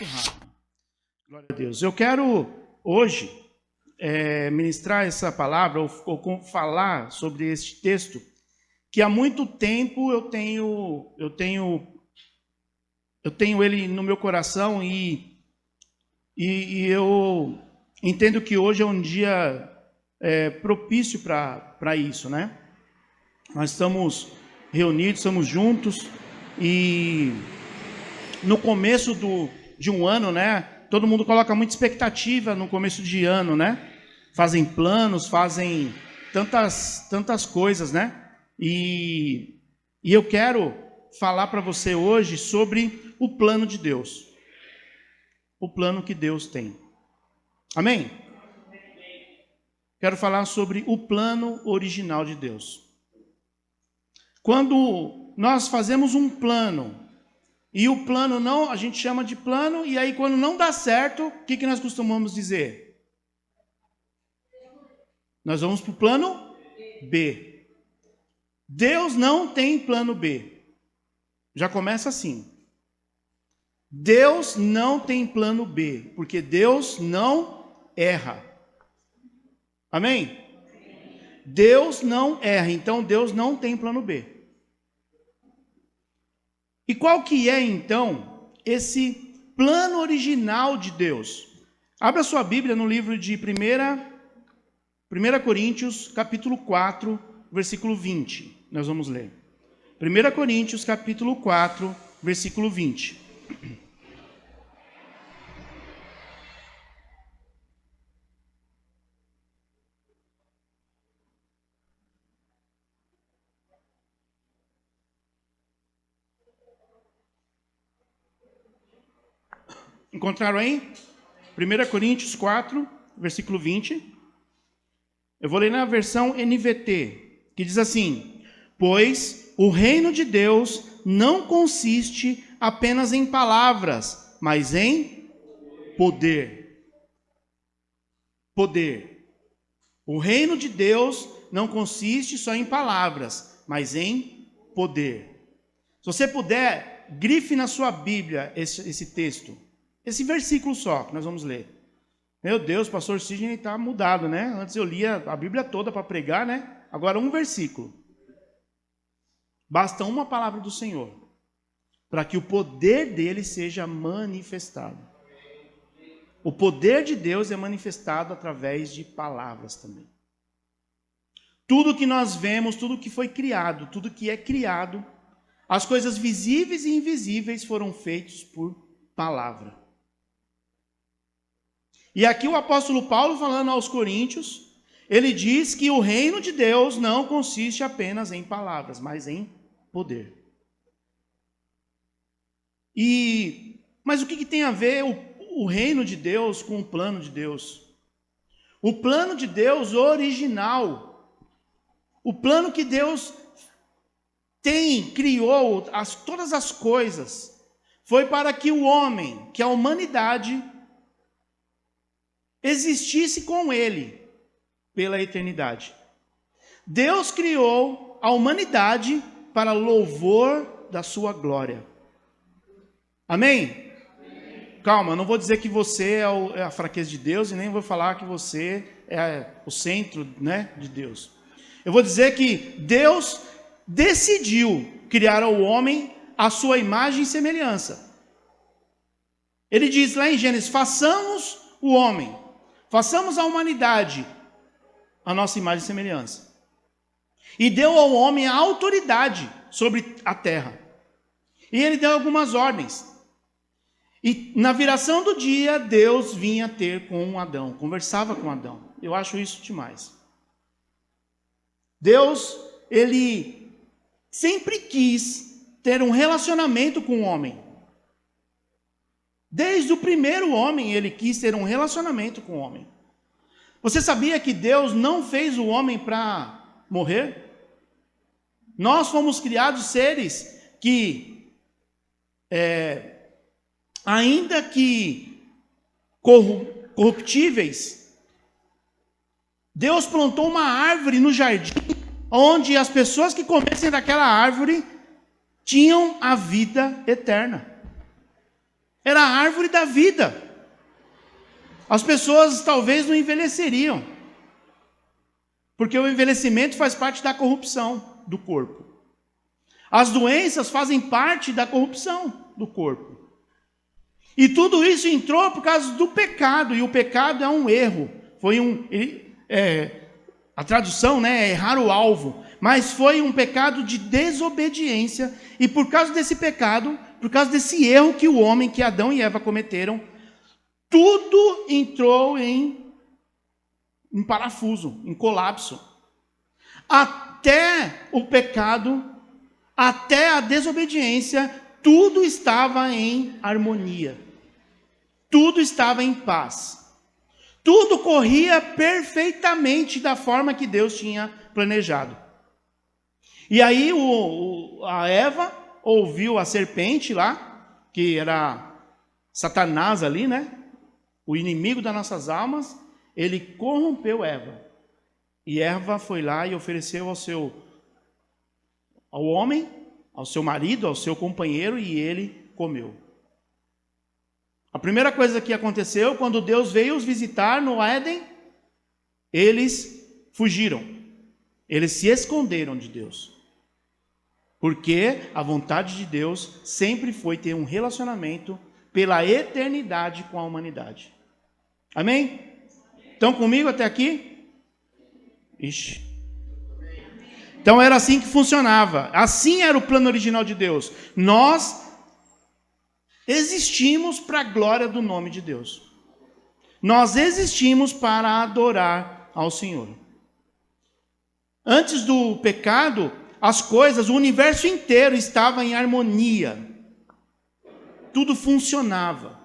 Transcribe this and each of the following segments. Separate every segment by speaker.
Speaker 1: muito rápido. Glória a Deus. Eu quero hoje ministrar essa palavra ou falar sobre este texto que há muito tempo eu tenho ele no meu coração e eu entendo que hoje é um dia propício para isso, né? Nós estamos reunidos, estamos juntos e no começo de um ano, né? Todo mundo coloca muita expectativa no começo de ano, né? Fazem planos, fazem tantas coisas, né? E eu quero falar para você hoje sobre o plano de Deus. O plano que Deus tem. Amém? Quero falar sobre o plano original de Deus. Quando nós fazemos um plano, e o plano não, a gente chama de plano, e aí quando não dá certo, o que nós costumamos dizer? Nós vamos para o plano B. Deus não tem plano B. Já começa assim. Deus não tem plano B, porque Deus não erra. Amém? Deus não erra, então Deus não tem plano B. E qual que é, então, esse plano original de Deus? Abra sua Bíblia no livro de 1 Coríntios, capítulo 4, versículo 20. Nós vamos ler. 1 Coríntios, capítulo 4, versículo 20. Encontraram aí? 1 Coríntios 4, versículo 20. Eu vou ler na versão NVT, que diz assim: pois o reino de Deus não consiste apenas em palavras, mas em poder. Poder. O reino de Deus não consiste só em palavras, mas em poder. Se você puder, grife na sua Bíblia esse texto. Esse versículo só, que nós vamos ler. Meu Deus, o pastor Sidney está mudado, né? Antes eu lia a Bíblia toda para pregar, né? Agora um versículo. Basta uma palavra do Senhor, para que o poder dele seja manifestado. O poder de Deus é manifestado através de palavras também. Tudo que nós vemos, tudo que foi criado, tudo que é criado, as coisas visíveis e invisíveis foram feitas por palavra. E aqui o apóstolo Paulo, falando aos Coríntios, ele diz que o reino de Deus não consiste apenas em palavras, mas em poder. Mas o que tem a ver o reino de Deus com o plano de Deus? O plano de Deus original, o plano que Deus criou todas as coisas, foi para que o homem, que a humanidade, existisse com ele pela eternidade. Deus criou a humanidade para louvor da sua glória. Amém? Calma, não vou dizer que você é a fraqueza de Deus e nem vou falar que você é o centro, né, de Deus. Eu vou dizer que Deus decidiu criar ao homem a sua imagem e semelhança. Ele diz lá em Gênesis: façamos o homem, façamos a humanidade a nossa imagem e semelhança. E deu ao homem a autoridade sobre a terra. E ele deu algumas ordens. E na viração do dia, Deus vinha ter com Adão, conversava com Adão. Eu acho isso demais. Deus, ele sempre quis ter um relacionamento com o homem. Desde o primeiro homem, ele quis ter um relacionamento com o homem. Você sabia que Deus não fez o homem para morrer? Nós fomos criados seres que, ainda que corruptíveis, Deus plantou uma árvore no jardim, onde as pessoas que comessem daquela árvore tinham a vida eterna. Era a árvore da vida. As pessoas talvez não envelheceriam, porque o envelhecimento faz parte da corrupção do corpo. As doenças fazem parte da corrupção do corpo. E tudo isso entrou por causa do pecado, e o pecado é um erro. A tradução, né, é errar o alvo, mas foi um pecado de desobediência, e por causa desse pecado, por causa desse erro que Adão e Eva cometeram, tudo entrou em parafuso, em colapso. Até o pecado, até a desobediência, tudo estava em harmonia. Tudo estava em paz. Tudo corria perfeitamente da forma que Deus tinha planejado. E aí a Eva ouviu a serpente lá, que era Satanás ali, né? O inimigo das nossas almas, ele corrompeu Eva. E Eva foi lá e ofereceu ao homem, ao seu marido, ao seu companheiro, e ele comeu. A primeira coisa que aconteceu, quando Deus veio os visitar no Éden, eles fugiram. Eles se esconderam de Deus. Porque a vontade de Deus sempre foi ter um relacionamento pela eternidade com a humanidade. Amém? Estão comigo até aqui? Ixi. Então era assim que funcionava. Assim era o plano original de Deus. Nós existimos para a glória do nome de Deus. Nós existimos para adorar ao Senhor. Antes do pecado, as coisas, o universo inteiro estava em harmonia. Tudo funcionava.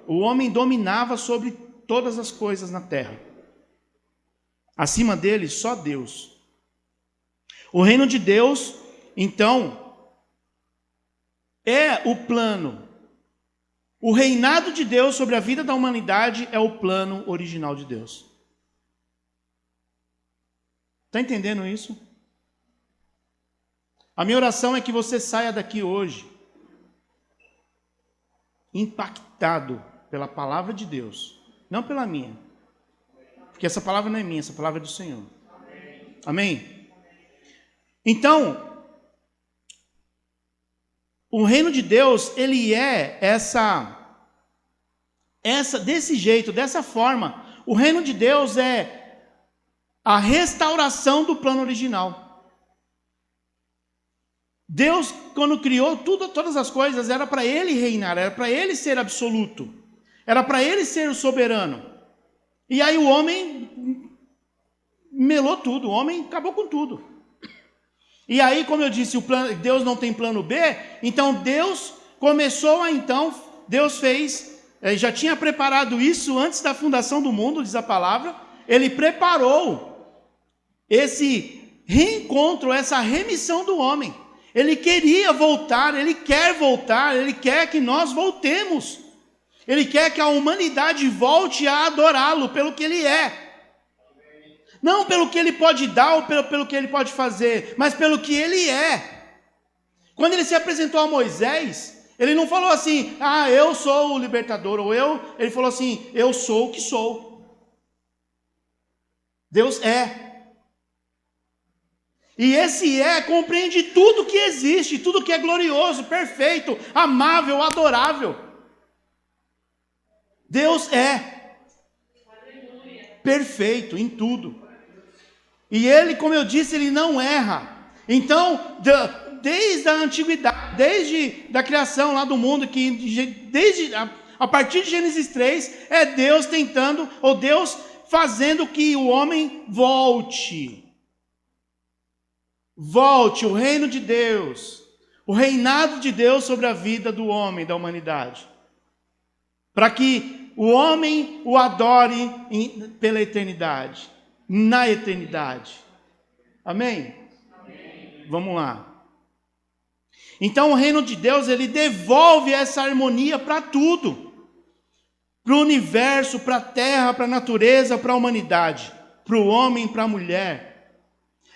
Speaker 1: O homem dominava sobre todas as coisas na terra. Acima dele, só Deus. O reino de Deus, então, é o plano. O reinado de Deus sobre a vida da humanidade é o plano original de Deus. Está entendendo isso? A minha oração é que você saia daqui hoje impactado pela palavra de Deus, não pela minha. Porque essa palavra não é minha, essa palavra é do Senhor. Amém? Então, o reino de Deus, ele é desse jeito, dessa forma. O reino de Deus é a restauração do plano original. Deus, quando criou todas as coisas, era para Ele reinar, era para Ele ser absoluto, era para Ele ser o soberano. E aí o homem melou tudo, o homem acabou com tudo. E aí, como eu disse, Deus não tem plano B, então Deus começou Deus fez, já tinha preparado isso antes da fundação do mundo, diz a palavra, Ele preparou esse reencontro, essa remissão do homem. Ele queria voltar, Ele quer voltar, Ele quer que nós voltemos. Ele quer que a humanidade volte a adorá-lo pelo que Ele é. Não pelo que Ele pode dar ou pelo que Ele pode fazer, mas pelo que Ele é. Quando Ele se apresentou a Moisés, Ele não falou assim, eu sou o libertador, Ele falou assim, eu sou o que sou. Deus é. E esse compreende tudo que existe, tudo que é glorioso, perfeito, amável, adorável. Deus é perfeito em tudo. E Ele, como eu disse, Ele não erra. Então, desde a antiguidade, desde a criação lá do mundo, a partir de Gênesis 3, é Deus tentando, ou Deus fazendo que o homem volte. Volte o reino de Deus, o reinado de Deus sobre a vida do homem, da humanidade. Para que o homem o adore pela eternidade, na eternidade. Amém? Amém? Vamos lá. Então o reino de Deus, ele devolve essa harmonia para tudo. Para o universo, para a terra, para a natureza, para a humanidade. Para o homem, para a mulher.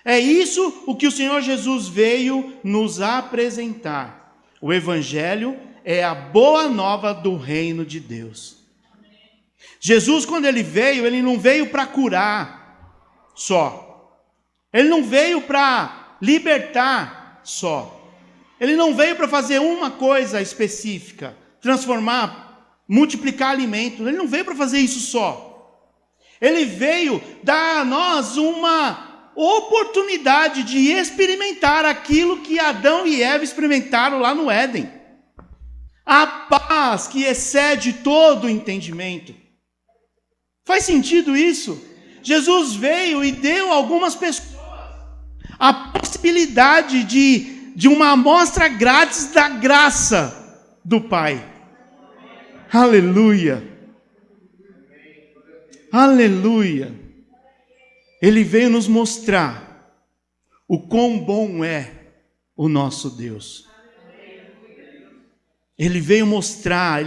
Speaker 1: É isso o que o Senhor Jesus veio nos apresentar. O Evangelho é a boa nova do reino de Deus. Jesus, quando ele não veio para curar só. Ele não veio para libertar só. Ele não veio para fazer uma coisa específica, transformar, multiplicar alimento. Ele não veio para fazer isso só. Ele veio dar a nós uma oportunidade de experimentar aquilo que Adão e Eva experimentaram lá no Éden. A paz que excede todo o entendimento. Faz sentido isso? Jesus veio e deu a algumas pessoas a possibilidade de uma amostra grátis da graça do Pai. Aleluia! Aleluia! Ele veio nos mostrar o quão bom é o nosso Deus. Ele veio mostrar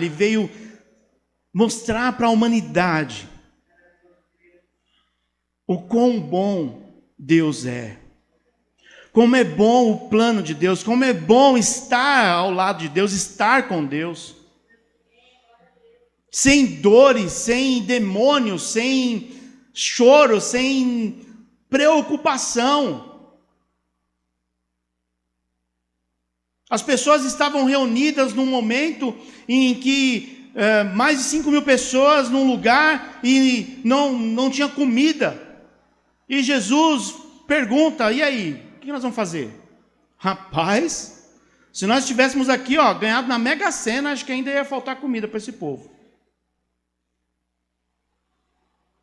Speaker 1: para a humanidade o quão bom Deus é. Como é bom o plano de Deus, como é bom estar ao lado de Deus, estar com Deus. Sem dores, sem demônios, sem choro, sem preocupação. As pessoas estavam reunidas num momento em que mais de 5.000 pessoas num lugar e não tinha comida. E Jesus pergunta, e aí, o que nós vamos fazer? Rapaz, se nós estivéssemos aqui, ganhado na Mega Sena, acho que ainda ia faltar comida para esse povo.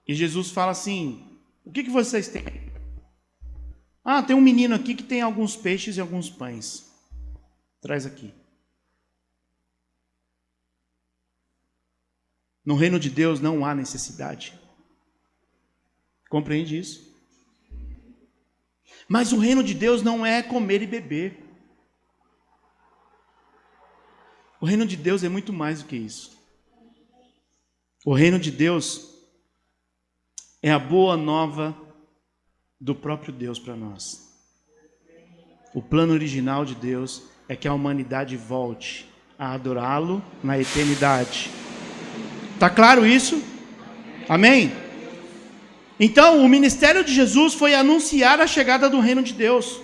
Speaker 1: E Jesus fala assim, o que vocês têm? Tem um menino aqui que tem alguns peixes e alguns pães. Traz aqui. No reino de Deus não há necessidade. Compreende isso? Mas o reino de Deus não é comer e beber. O reino de Deus é muito mais do que isso. O reino de Deus é a boa nova do próprio Deus para nós. O plano original de Deus é que a humanidade volte a adorá-lo na eternidade. Está claro isso? Amém? Então, o ministério de Jesus foi anunciar a chegada do reino de Deus.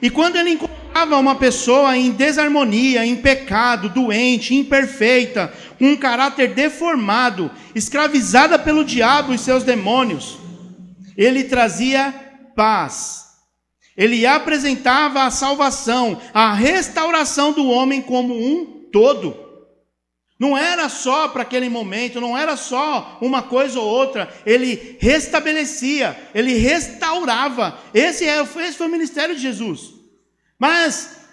Speaker 1: E quando ele encontrava uma pessoa em desarmonia, em pecado, doente, imperfeita, com um caráter deformado, escravizada pelo diabo e seus demônios, ele trazia paz. Ele apresentava a salvação, a restauração do homem como um todo. Não era só para aquele momento, não era só uma coisa ou outra. Ele restabelecia, ele restaurava. Esse foi o ministério de Jesus. Mas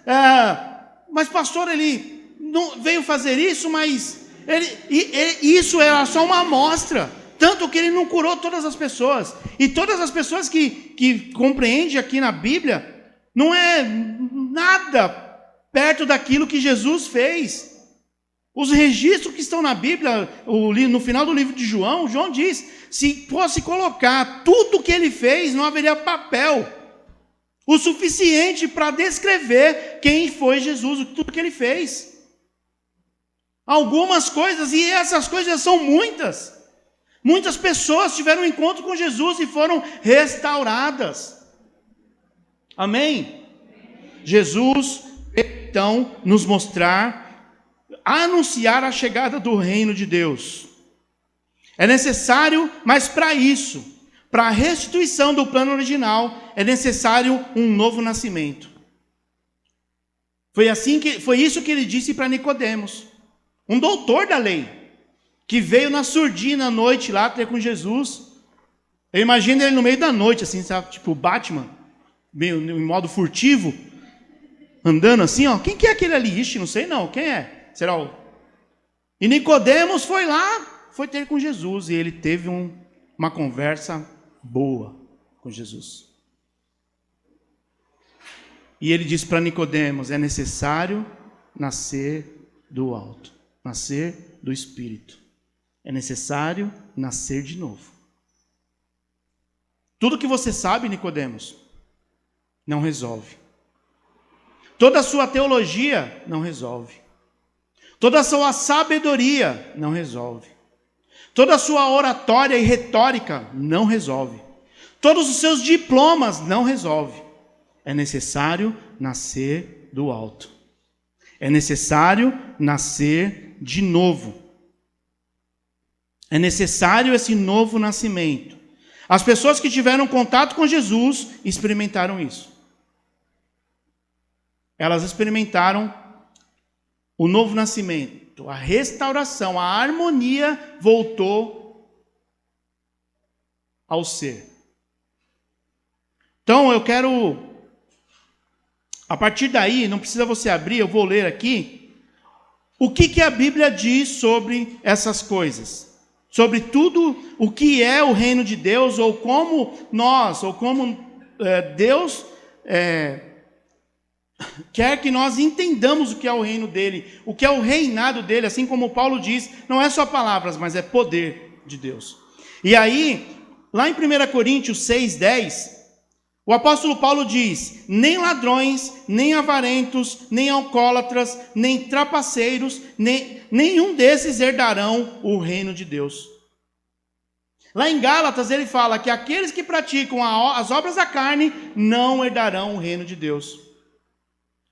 Speaker 1: pastor, ele não veio fazer isso, mas isso era só uma amostra. Tanto que ele não curou todas as pessoas. E todas as pessoas que compreendem aqui na Bíblia, não é nada perto daquilo que Jesus fez. Os registros que estão na Bíblia, no final do livro de João, João diz, se fosse colocar tudo o que ele fez, não haveria papel o suficiente para descrever quem foi Jesus, tudo que ele fez. Algumas coisas, e essas coisas são muitas. Muitas pessoas tiveram um encontro com Jesus e foram restauradas. Amém? Jesus, então, nos mostrar, anunciar a chegada do reino de Deus. É necessário, mas para isso, para a restituição do plano original, é necessário um novo nascimento. Foi isso que ele disse para Nicodemos, um doutor da lei, que veio na surdina à noite lá ter com Jesus. Eu imagino ele no meio da noite, assim, sabe, tipo Batman, meio em modo furtivo, andando assim, quem que é aquele ali? Ixi, não sei não, quem é? Será o... E Nicodemos foi lá, foi ter com Jesus, e ele teve uma conversa boa com Jesus. E ele disse para Nicodemos, é necessário nascer do alto, nascer do Espírito. É necessário nascer de novo. Tudo que você sabe, Nicodemos, não resolve. Toda a sua teologia não resolve. Toda a sua sabedoria não resolve. Toda a sua oratória e retórica não resolve. Todos os seus diplomas não resolve. É necessário nascer do alto. É necessário nascer de novo. É necessário esse novo nascimento. As pessoas que tiveram contato com Jesus experimentaram isso. Elas experimentaram o novo nascimento, a restauração, a harmonia voltou ao ser. Então eu quero, a partir daí, não precisa você abrir, eu vou ler aqui, o que a Bíblia diz sobre essas coisas. Sobre tudo o que é o reino de Deus, ou como Deus quer que nós entendamos o que é o reino dele, o que é o reinado dele, assim como Paulo diz, não é só palavras, mas é poder de Deus. E aí, lá em 1 Coríntios 6:10, o apóstolo Paulo diz: nem ladrões, nem avarentos, nem alcoólatras, nem trapaceiros, nenhum desses herdarão o reino de Deus. Lá em Gálatas ele fala que aqueles que praticam as obras da carne não herdarão o reino de Deus.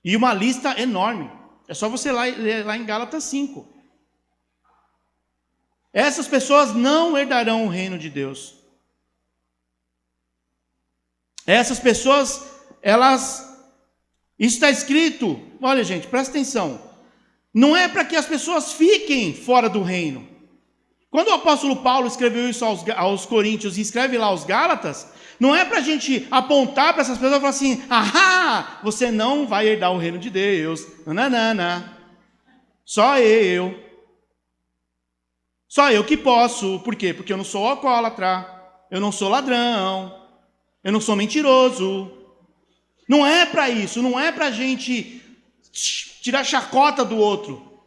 Speaker 1: E uma lista enorme. É só você ler lá em Gálatas 5. Essas pessoas não herdarão o reino de Deus. Essas pessoas, isso está escrito, olha gente, presta atenção, não é para que as pessoas fiquem fora do reino. Quando o apóstolo Paulo escreveu isso aos Coríntios e escreve lá aos Gálatas, não é para a gente apontar para essas pessoas e falar assim, você não vai herdar o reino de Deus, não. Só eu que posso, por quê? Porque eu não sou alcoólatra, eu não sou ladrão, eu não sou mentiroso. Não é para isso, não é para a gente tirar chacota do outro.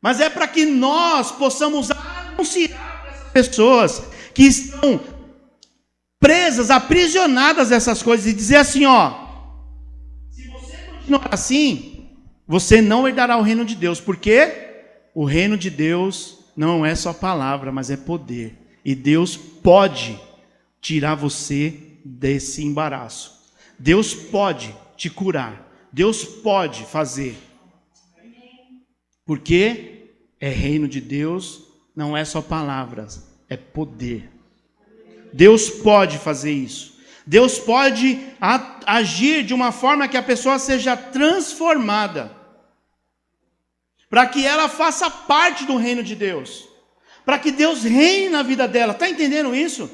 Speaker 1: Mas é para que nós possamos anunciar para essas pessoas que estão presas, aprisionadas dessas coisas e dizer assim, se você continuar assim, você não herdará o reino de Deus. Porque o reino de Deus não é só palavra, mas é poder. E Deus pode tirar você desse embaraço. Deus pode te curar. Deus pode fazer. Porque é reino de Deus, não é só palavras, é poder. Deus pode fazer isso. Deus pode agir de uma forma que a pessoa seja transformada, para que ela faça parte do reino de Deus, para que Deus reine na vida dela. Está entendendo isso?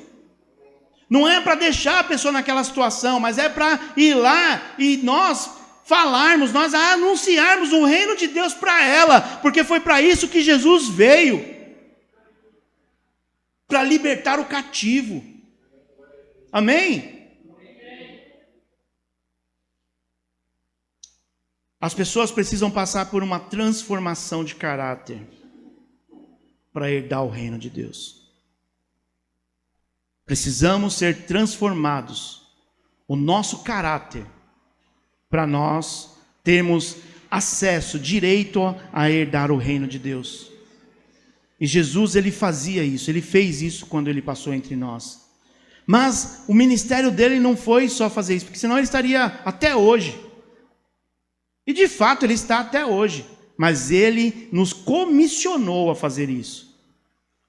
Speaker 1: Não é para deixar a pessoa naquela situação, mas é para ir lá e nós falarmos, nós anunciarmos o reino de Deus para ela, porque foi para isso que Jesus veio, para libertar o cativo. Amém? As pessoas precisam passar por uma transformação de caráter para herdar o reino de Deus. Precisamos ser transformados, o nosso caráter, para nós termos acesso, direito a herdar o reino de Deus. E Jesus, ele fazia isso, ele fez isso quando ele passou entre nós. Mas o ministério dele não foi só fazer isso, porque senão ele estaria até hoje. E de fato ele está até hoje, mas ele nos comissionou a fazer isso.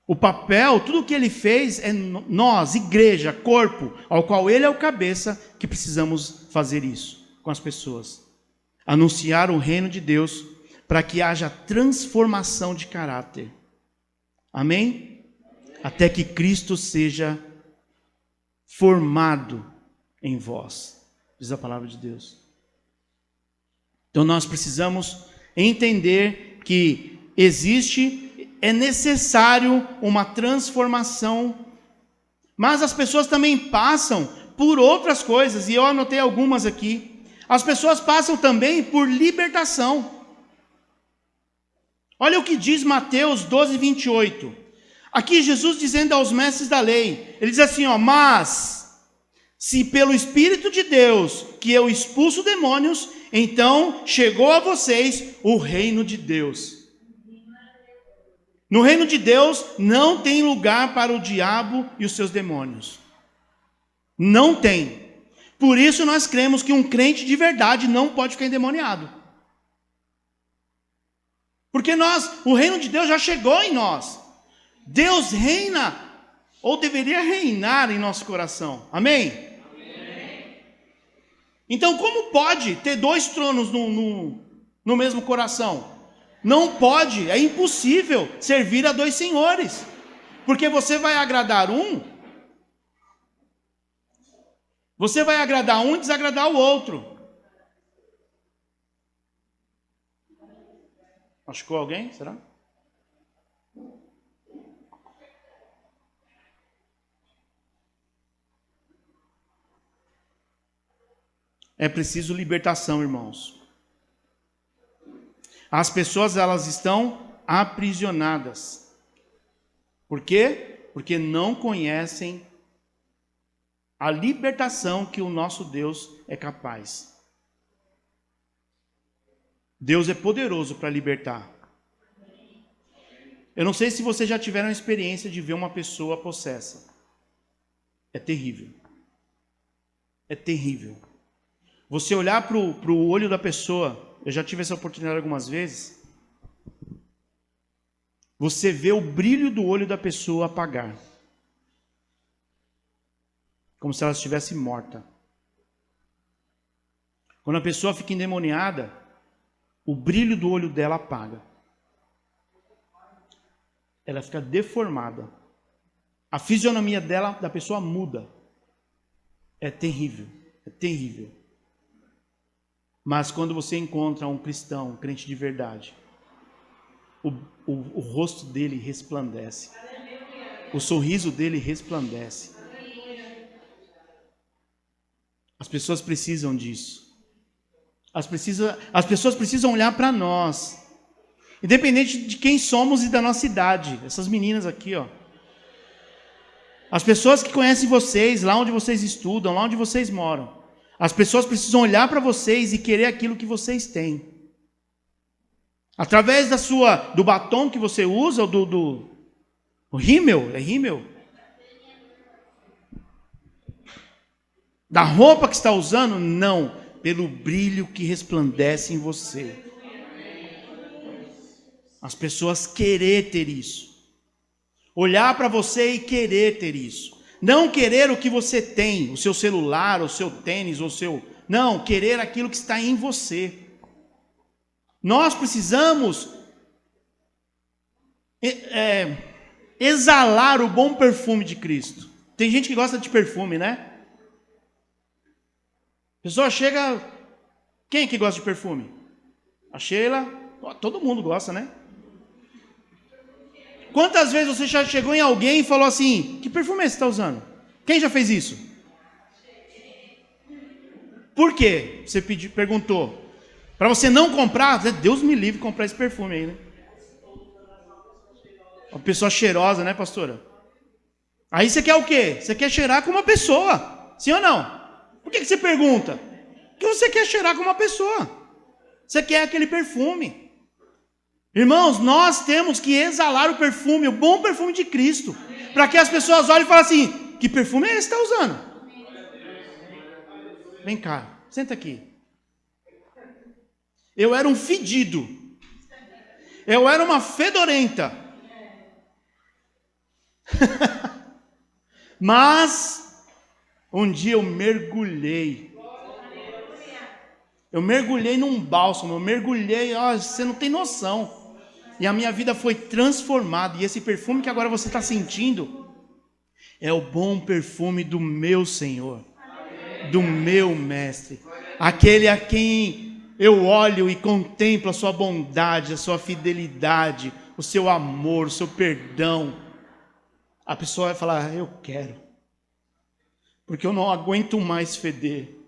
Speaker 1: O papel, tudo o que ele fez é nós, igreja, corpo, ao qual ele é o cabeça, que precisamos fazer isso com as pessoas. Anunciar o reino de Deus para que haja transformação de caráter. Amém? Até que Cristo seja formado em vós, diz a palavra de Deus. Então nós precisamos entender que é necessário uma transformação, mas as pessoas também passam por outras coisas, e eu anotei algumas aqui. As pessoas passam também por libertação. Olha o que diz Mateus 12:28. Aqui Jesus dizendo aos mestres da lei, ele diz assim, mas se pelo Espírito de Deus que eu expulso demônios, então chegou a vocês o reino de Deus. No reino de Deus não tem lugar para o diabo e os seus demônios. Não tem. Por isso nós cremos que um crente de verdade não pode ficar endemoniado. Porque o reino de Deus já chegou em nós. Deus reina, ou deveria reinar em nosso coração. Amém? Então, como pode ter dois tronos no mesmo coração? Não pode, é impossível servir a dois senhores. Porque você vai agradar um e desagradar o outro. Machucou alguém? Será? É preciso libertação, irmãos. As pessoas, elas estão aprisionadas. Por quê? Porque não conhecem a libertação que o nosso Deus é capaz. Deus é poderoso para libertar. Eu não sei se vocês já tiveram a experiência de ver uma pessoa possessa. É terrível. É terrível. Você olhar para o olho da pessoa, eu já tive essa oportunidade algumas vezes, você vê o brilho do olho da pessoa apagar. Como se ela estivesse morta. Quando a pessoa fica endemoniada, o brilho do olho dela apaga. Ela fica deformada. A fisionomia da pessoa muda. É terrível. É terrível. Mas quando você encontra um cristão, um crente de verdade, o rosto dele resplandece. O sorriso dele resplandece. As pessoas precisam disso. As pessoas precisam olhar para nós. Independente de quem somos e da nossa idade. Essas meninas aqui, ó. As pessoas que conhecem vocês, lá onde vocês estudam, lá onde vocês moram. As pessoas precisam olhar para vocês e querer aquilo que vocês têm. Através do batom que você usa, ou o rímel, é rímel? Da roupa que está usando? Não, pelo brilho que resplandece em você. As pessoas querer ter isso. Olhar para você e querer ter isso. Não querer o que você tem, o seu celular, o seu tênis, Não, querer aquilo que está em você. Nós precisamos exalar o bom perfume de Cristo. Tem gente que gosta de perfume, né? A pessoa chega... Quem é que gosta de perfume? A Sheila? Todo mundo gosta, né? Quantas vezes você já chegou em alguém e falou assim: que perfume é esse que você está usando? Quem já fez isso? Por quê? Você perguntou. Para você não comprar, Deus me livre de comprar esse perfume aí, né? Uma pessoa cheirosa, né, pastora? Aí você quer o quê? Você quer cheirar como uma pessoa. Sim ou não? Por que você pergunta? Porque você quer cheirar como uma pessoa. Você quer aquele perfume. Irmãos, nós temos que exalar o perfume, o bom perfume de Cristo, para que as pessoas olhem e falem assim: que perfume é esse que você está usando? Vem cá, senta aqui. Eu era um fedido. Eu era uma fedorenta. Mas um dia eu mergulhei. Eu mergulhei num bálsamo, você não tem noção. E a minha vida foi transformada. E esse perfume que agora você está sentindo é o bom perfume do meu Senhor, do meu Mestre, aquele a quem eu olho e contemplo a sua bondade, a sua fidelidade, o seu amor, o seu perdão. A pessoa vai falar: eu quero, porque eu não aguento mais feder.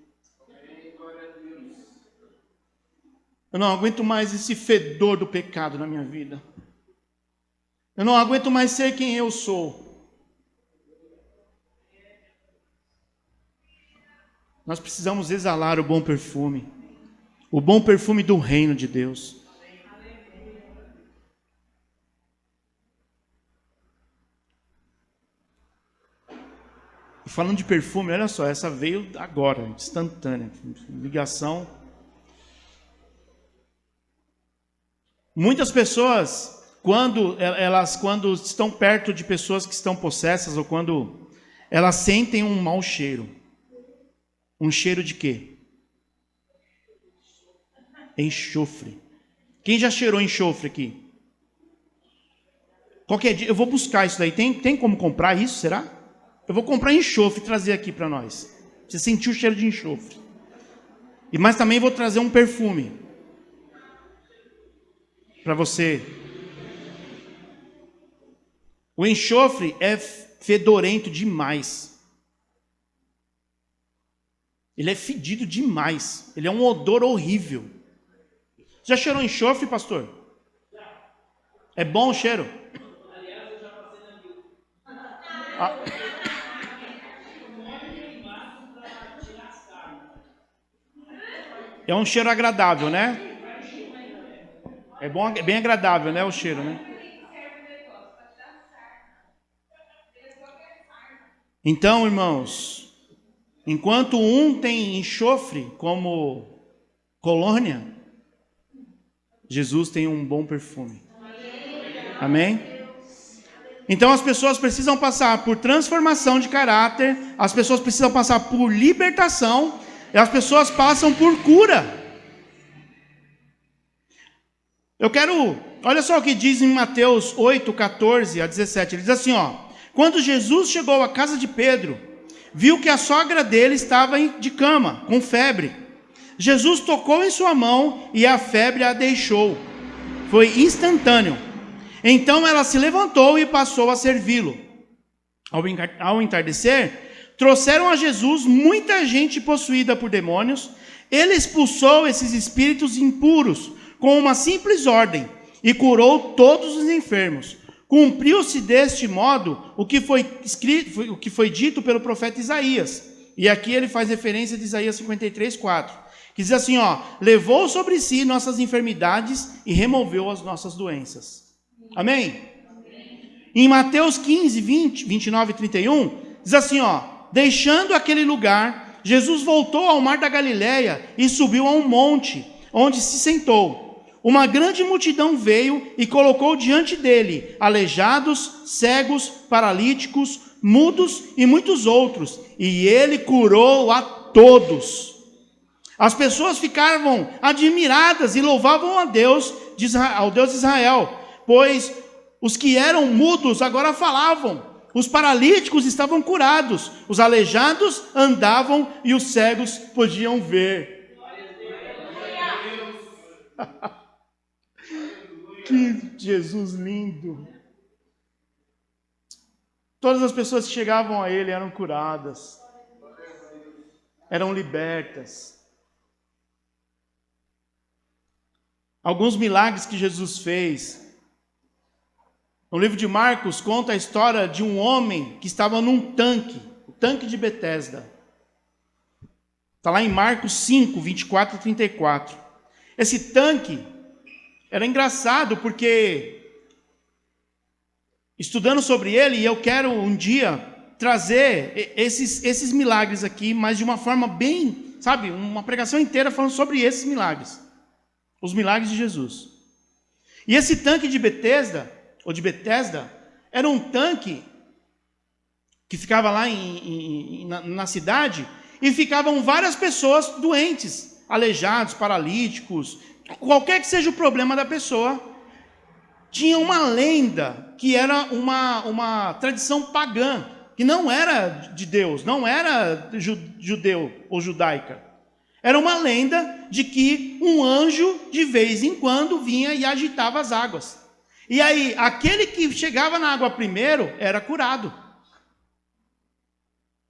Speaker 1: Eu não aguento mais esse fedor do pecado na minha vida. Eu não aguento mais ser quem eu sou. Nós precisamos exalar o bom perfume do reino de Deus. Falando de perfume, olha só, essa veio agora, instantânea, ligação. Muitas pessoas, quando estão perto de pessoas que estão possessas, ou quando elas sentem um mau cheiro. Um cheiro de quê? Enxofre. Quem já cheirou enxofre aqui? Qualquer dia, eu vou buscar isso daí. Tem como comprar isso, será? Eu vou comprar enxofre e trazer aqui para nós. Você sentiu o cheiro de enxofre. Mas também vou trazer um perfume. Para você. O enxofre é fedorento demais. Ele é fedido demais. Ele é um odor horrível. Já cheirou enxofre, pastor? É bom o cheiro? Aliás, eu já passei na vida. É um cheiro agradável, né? É bom, bem agradável, né? O cheiro, né? Então, irmãos, enquanto um tem enxofre como colônia, Jesus tem um bom perfume. Amém? Então as pessoas precisam passar por transformação de caráter, as pessoas precisam passar por libertação, e as pessoas passam por cura. Olha só o que diz em Mateus 8, 14 a 17. Ele diz assim, quando Jesus chegou à casa de Pedro, viu que a sogra dele estava de cama, com febre. Jesus tocou em sua mão e a febre a deixou. Foi instantâneo. Então ela se levantou e passou a servi-lo. Ao entardecer, trouxeram a Jesus muita gente possuída por demônios. Ele expulsou esses espíritos impuros com uma simples ordem e curou todos os enfermos. Cumpriu-se deste modo o que foi dito pelo profeta Isaías. E aqui ele faz referência de Isaías 53, 4. Que diz assim, levou sobre si nossas enfermidades e removeu as nossas doenças. Amém? Em Mateus 15, 29 e 31, diz assim, deixando aquele lugar, Jesus voltou ao mar da Galileia e subiu a um monte, onde se sentou. Uma grande multidão veio e colocou diante dele aleijados, cegos, paralíticos, mudos e muitos outros, e ele curou a todos. As pessoas ficavam admiradas e louvavam ao Deus de Israel, pois os que eram mudos agora falavam, os paralíticos estavam curados, os aleijados andavam e os cegos podiam ver. Que Jesus lindo! Todas as pessoas que chegavam a ele eram curadas, eram libertas. Alguns milagres que Jesus fez. No livro de Marcos conta a história de um homem que estava num tanque, o tanque de Betesda. Está lá em Marcos 5, 24 e 34. Esse tanque era engraçado porque, estudando sobre ele, e eu quero um dia trazer esses milagres aqui, mas de uma forma bem, uma pregação inteira falando sobre esses milagres. Os milagres de Jesus. E esse tanque de Betesda, ou de Betesda, era um tanque que ficava lá na cidade, e ficavam várias pessoas doentes, aleijados, paralíticos, qualquer que seja o problema da pessoa. Tinha uma lenda que era uma tradição pagã, que não era de Deus, não era judeu ou judaica. Era uma lenda de que um anjo, de vez em quando, vinha e agitava as águas. E aí, aquele que chegava na água primeiro, era curado.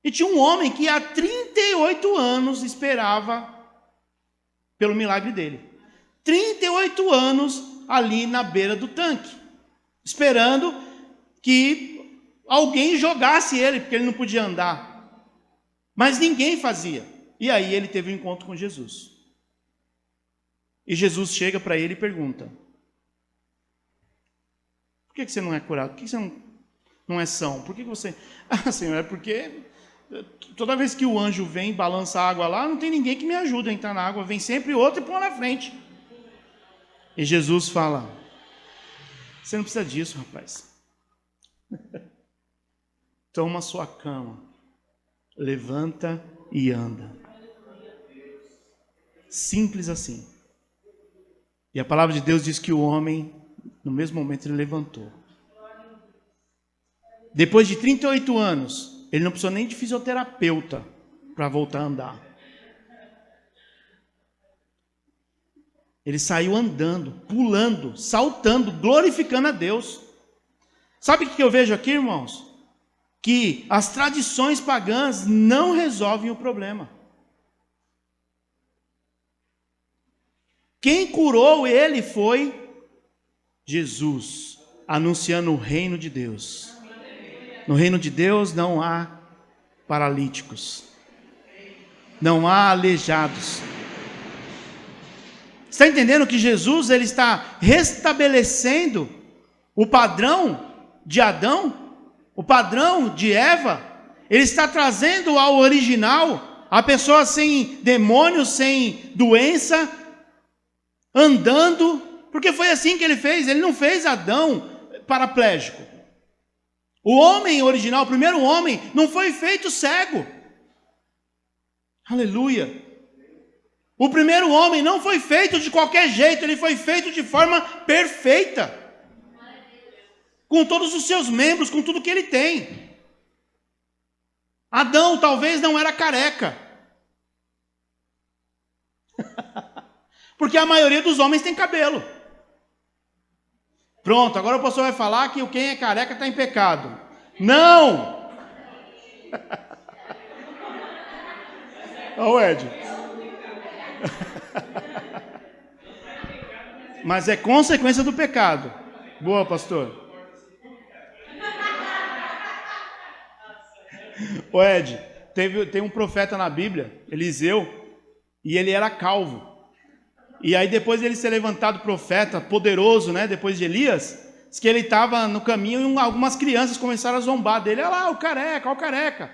Speaker 1: E tinha um homem que há 38 anos esperava pelo milagre dele. 38 anos ali na beira do tanque, esperando que alguém jogasse ele, porque ele não podia andar. Mas ninguém fazia. E aí ele teve um encontro com Jesus. E Jesus chega para ele e pergunta: por que você não é curado? Por que você não é são? Por que você... Ah, Senhor, é porque Toda vez que o anjo vem e balança a água lá, não tem ninguém que me ajude a entrar na água. Vem sempre outro e põe na frente. E Jesus fala: você não precisa disso, rapaz. Toma a sua cama, levanta e anda. Simples assim. E a palavra de Deus diz que o homem, no mesmo momento, ele levantou. Depois de 38 anos, ele não precisou nem de fisioterapeuta para voltar a andar. Ele saiu andando, pulando, saltando, glorificando a Deus. Sabe o que eu vejo aqui, irmãos? Que as tradições pagãs não resolvem o problema. Quem curou ele foi Jesus, anunciando o reino de Deus. No reino de Deus não há paralíticos, não há aleijados. Está entendendo que Jesus ele está restabelecendo o padrão de Adão, o padrão de Eva? Ele está trazendo ao original a pessoa sem demônio, sem doença, andando, porque foi assim que ele fez. Ele não fez Adão paraplégico. O homem original, o primeiro homem, não foi feito cego. Aleluia. O primeiro homem não foi feito de qualquer jeito, ele foi feito de forma perfeita. Com todos os seus membros, com tudo que ele tem. Adão talvez não era careca. Porque a maioria dos homens tem cabelo. Pronto, agora o pastor vai falar que quem é careca está em pecado. Não! Olha o Ed. Mas é consequência do pecado. Boa, pastor. Ô Ed, tem um profeta na Bíblia, Eliseu, e ele era calvo. E aí depois ele ser levantado profeta, poderoso, né? Depois de Elias, diz que ele estava no caminho e algumas crianças começaram a zombar dele. Olha lá, o careca, olha o careca.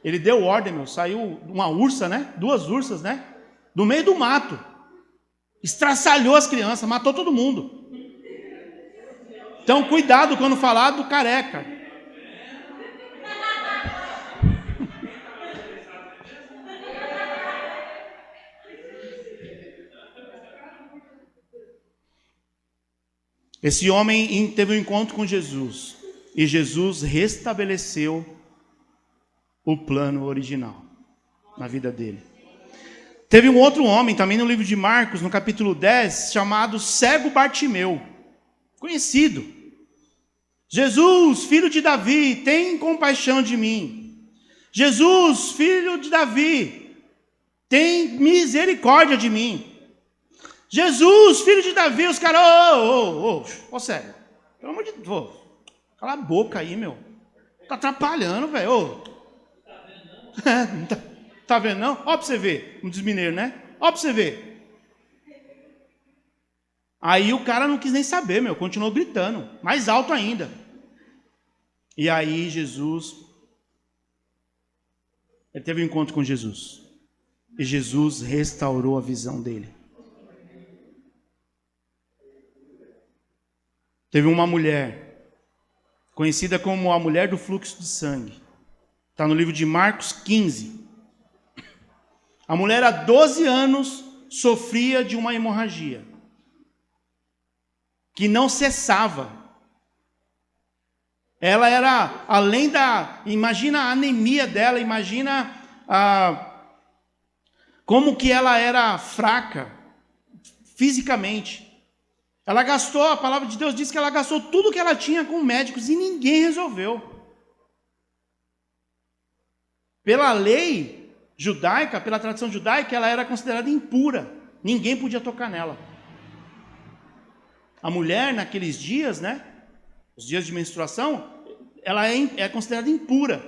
Speaker 1: Ele deu ordem, saiu uma ursa, né? 2 ursas, né? Do meio do mato. Estraçalhou as crianças, matou todo mundo. Então cuidado quando falar do careca. Esse homem teve um encontro com Jesus, e Jesus restabeleceu o plano original na vida dele. Teve um outro homem, também no livro de Marcos, no capítulo 10, chamado Cego Bartimeu, conhecido. Jesus, filho de Davi, tem compaixão de mim. Jesus, filho de Davi, tem misericórdia de mim. Jesus, filho de Davi, os caras, sério, pelo amor de Deus, cala a boca aí, meu, tá atrapalhando, velho, tá vendo não? Ó pra você ver, um desmineiro, né? Ó pra você ver. Aí o cara não quis nem saber, continuou gritando, mais alto ainda. E aí ele teve um encontro com Jesus, e Jesus restaurou a visão dele. Teve uma mulher, conhecida como a mulher do fluxo de sangue. Está no livro de Marcos 15. A mulher há 12 anos sofria de uma hemorragia, que não cessava. Ela era, imagina a anemia dela, imagina como que ela era fraca, fisicamente. Ela gastou, a palavra de Deus diz que ela gastou tudo que ela tinha com médicos e ninguém resolveu. Pela lei judaica, pela tradição judaica, ela era considerada impura. Ninguém podia tocar nela. A mulher, naqueles dias, né? Os dias de menstruação, ela é considerada impura.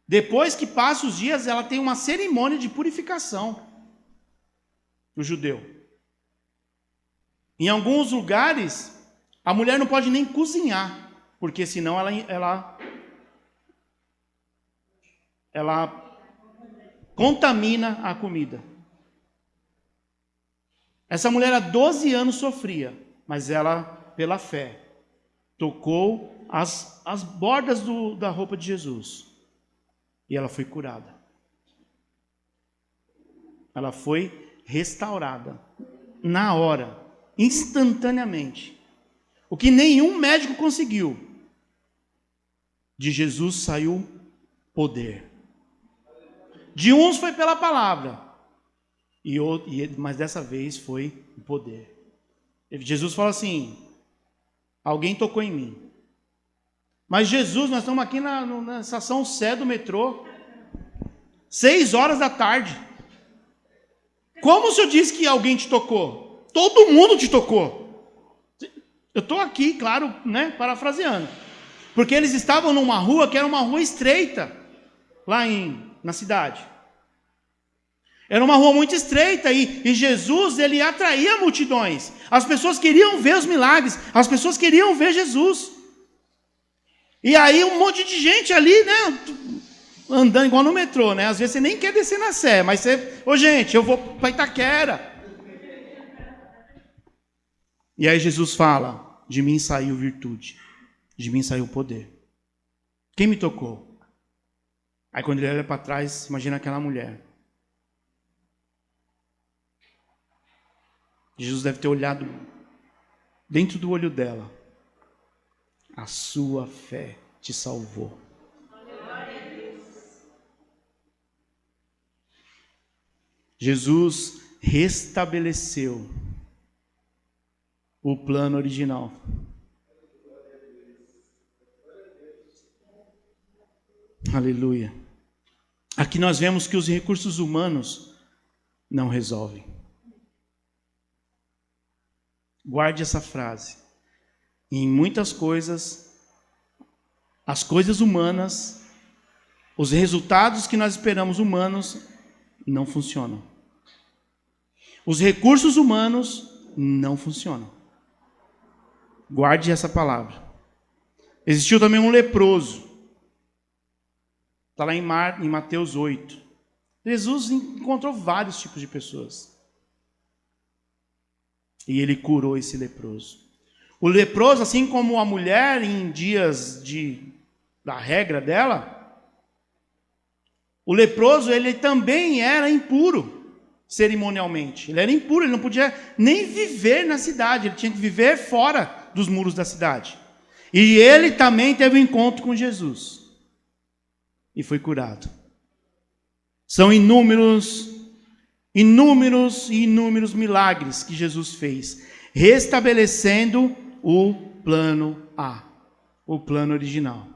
Speaker 1: Depois que passa os dias, ela tem uma cerimônia de purificação. O judeu. Em alguns lugares, a mulher não pode nem cozinhar, porque senão ela ela contamina a comida. Essa mulher há 12 anos sofria, mas ela, pela fé, tocou as bordas da roupa de Jesus. E ela foi curada. Ela foi restaurada. Na hora. Instantaneamente. O que nenhum médico conseguiu. De Jesus saiu poder. De uns foi pela palavra. Mas dessa vez foi o poder. Jesus fala assim: alguém tocou em mim. Mas Jesus, nós estamos aqui na estação Sé do metrô, 6 horas da tarde. Como o senhor disse que alguém te tocou? Todo mundo te tocou. Eu estou aqui, claro, parafraseando. Porque eles estavam numa rua que era uma rua estreita, lá na cidade. Era uma rua muito estreita e Jesus, ele atraía multidões. As pessoas queriam ver os milagres, as pessoas queriam ver Jesus. E aí um monte de gente ali, andando igual no metrô, Às vezes você nem quer descer na Sé, mas você... gente, eu vou para Itaquera. E aí Jesus fala: de mim saiu virtude, de mim saiu poder. Quem me tocou? Aí quando ele olha para trás, imagina aquela mulher. Jesus deve ter olhado dentro do olho dela. A sua fé te salvou. Jesus restabeleceu o plano original. Aleluia. Aqui nós vemos que os recursos humanos não resolvem. Guarde essa frase. Em muitas coisas, as coisas humanas, os resultados que nós esperamos humanos, não funcionam. Os recursos humanos não funcionam. Guarde essa palavra. Existiu também um leproso. Está lá em Mateus 8. Jesus encontrou vários tipos de pessoas. E ele curou esse leproso. O leproso, assim como a mulher em dias da regra dela, o leproso, ele também era impuro, cerimonialmente. Ele era impuro, ele não podia nem viver na cidade, ele tinha que viver fora dos muros da cidade. E ele também teve um encontro com Jesus. E foi curado. São inúmeros milagres que Jesus fez, restabelecendo o plano A, o plano original.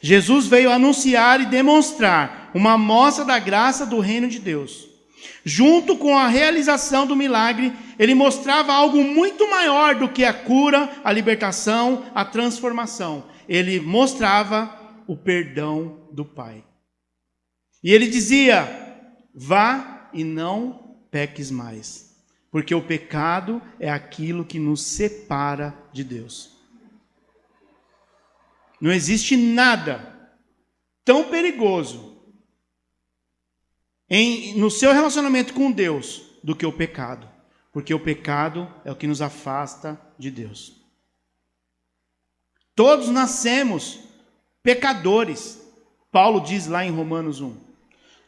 Speaker 1: Jesus veio anunciar e demonstrar uma amostra da graça do reino de Deus. Junto com a realização do milagre, ele mostrava algo muito maior do que a cura, a libertação, a transformação. Ele mostrava o perdão do Pai. E ele dizia: vá e não peques mais, porque o pecado é aquilo que nos separa de Deus. Não existe nada tão perigoso no seu relacionamento com Deus do que o pecado, porque o pecado é o que nos afasta de Deus. Todos nascemos pecadores. Paulo diz lá em Romanos 1.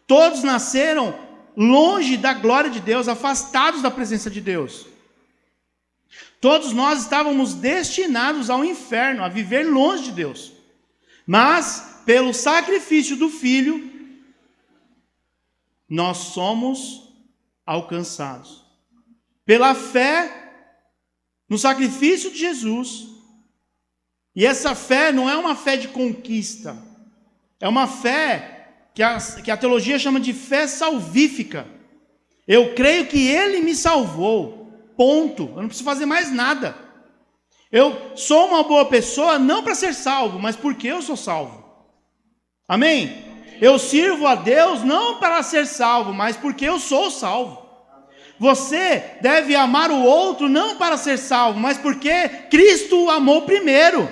Speaker 1: Todos nasceram longe da glória de Deus, afastados da presença de Deus. Todos nós estávamos destinados ao inferno, a viver longe de Deus. Mas, pelo sacrifício do Filho, nós somos alcançados. Pela fé no sacrifício de Jesus. E essa fé não é uma fé de conquista. É uma fé que a teologia chama de fé salvífica. Eu creio que Ele me salvou. Ponto. Eu não preciso fazer mais nada. Eu sou uma boa pessoa não para ser salvo, mas porque eu sou salvo. Amém? Eu sirvo a Deus não para ser salvo, mas porque eu sou salvo. Você deve amar o outro não para ser salvo, mas porque Cristo o amou primeiro.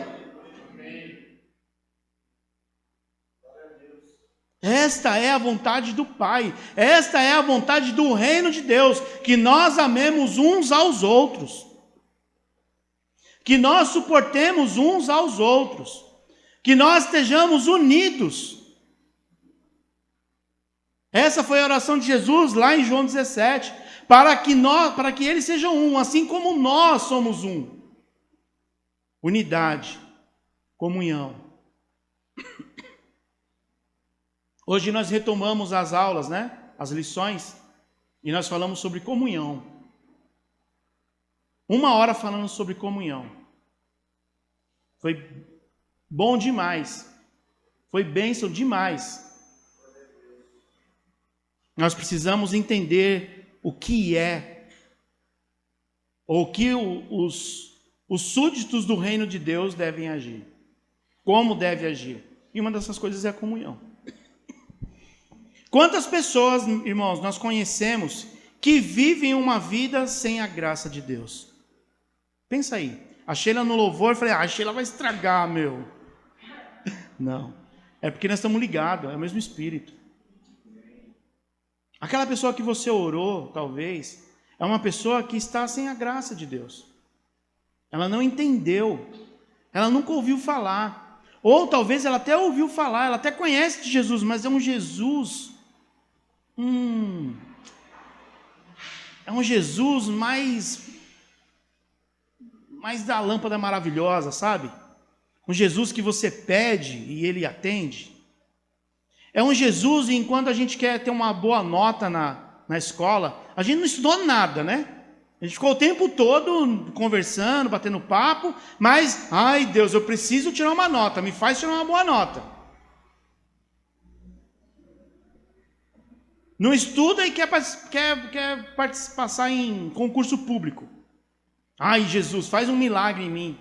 Speaker 1: Esta é a vontade do Pai, esta é a vontade do reino de Deus, que nós amemos uns aos outros, que nós suportemos uns aos outros, que nós estejamos unidos. Essa foi a oração de Jesus lá em João 17, para que eles sejam um, assim como nós somos um. Unidade, comunhão. Hoje nós retomamos as aulas, né? As lições, e nós falamos sobre comunhão. 1 hora falando sobre comunhão. Foi bom demais. Foi bênção demais. Nós precisamos entender o que é, ou que os súditos do reino de Deus devem agir. Como deve agir. E uma dessas coisas é a comunhão. Quantas pessoas, irmãos, nós conhecemos que vivem uma vida sem a graça de Deus? Pensa aí. A Sheila no louvor, eu falei, a Sheila vai estragar, meu. Não. É porque nós estamos ligados, é o mesmo Espírito. Aquela pessoa que você orou, talvez, é uma pessoa que está sem a graça de Deus. Ela não entendeu. Ela nunca ouviu falar. Ou talvez ela até ouviu falar, ela até conhece de Jesus, mas é um Jesus... É um Jesus mais da lâmpada maravilhosa, sabe? Um Jesus que você pede e Ele atende. É um Jesus, enquanto a gente quer ter uma boa nota na escola, a gente não estudou nada, né? A gente ficou o tempo todo conversando, batendo papo, mas, ai Deus, eu preciso tirar uma nota, me faz tirar uma boa nota. Não estuda e quer passar em concurso público. Ai, Jesus, faz um milagre em mim.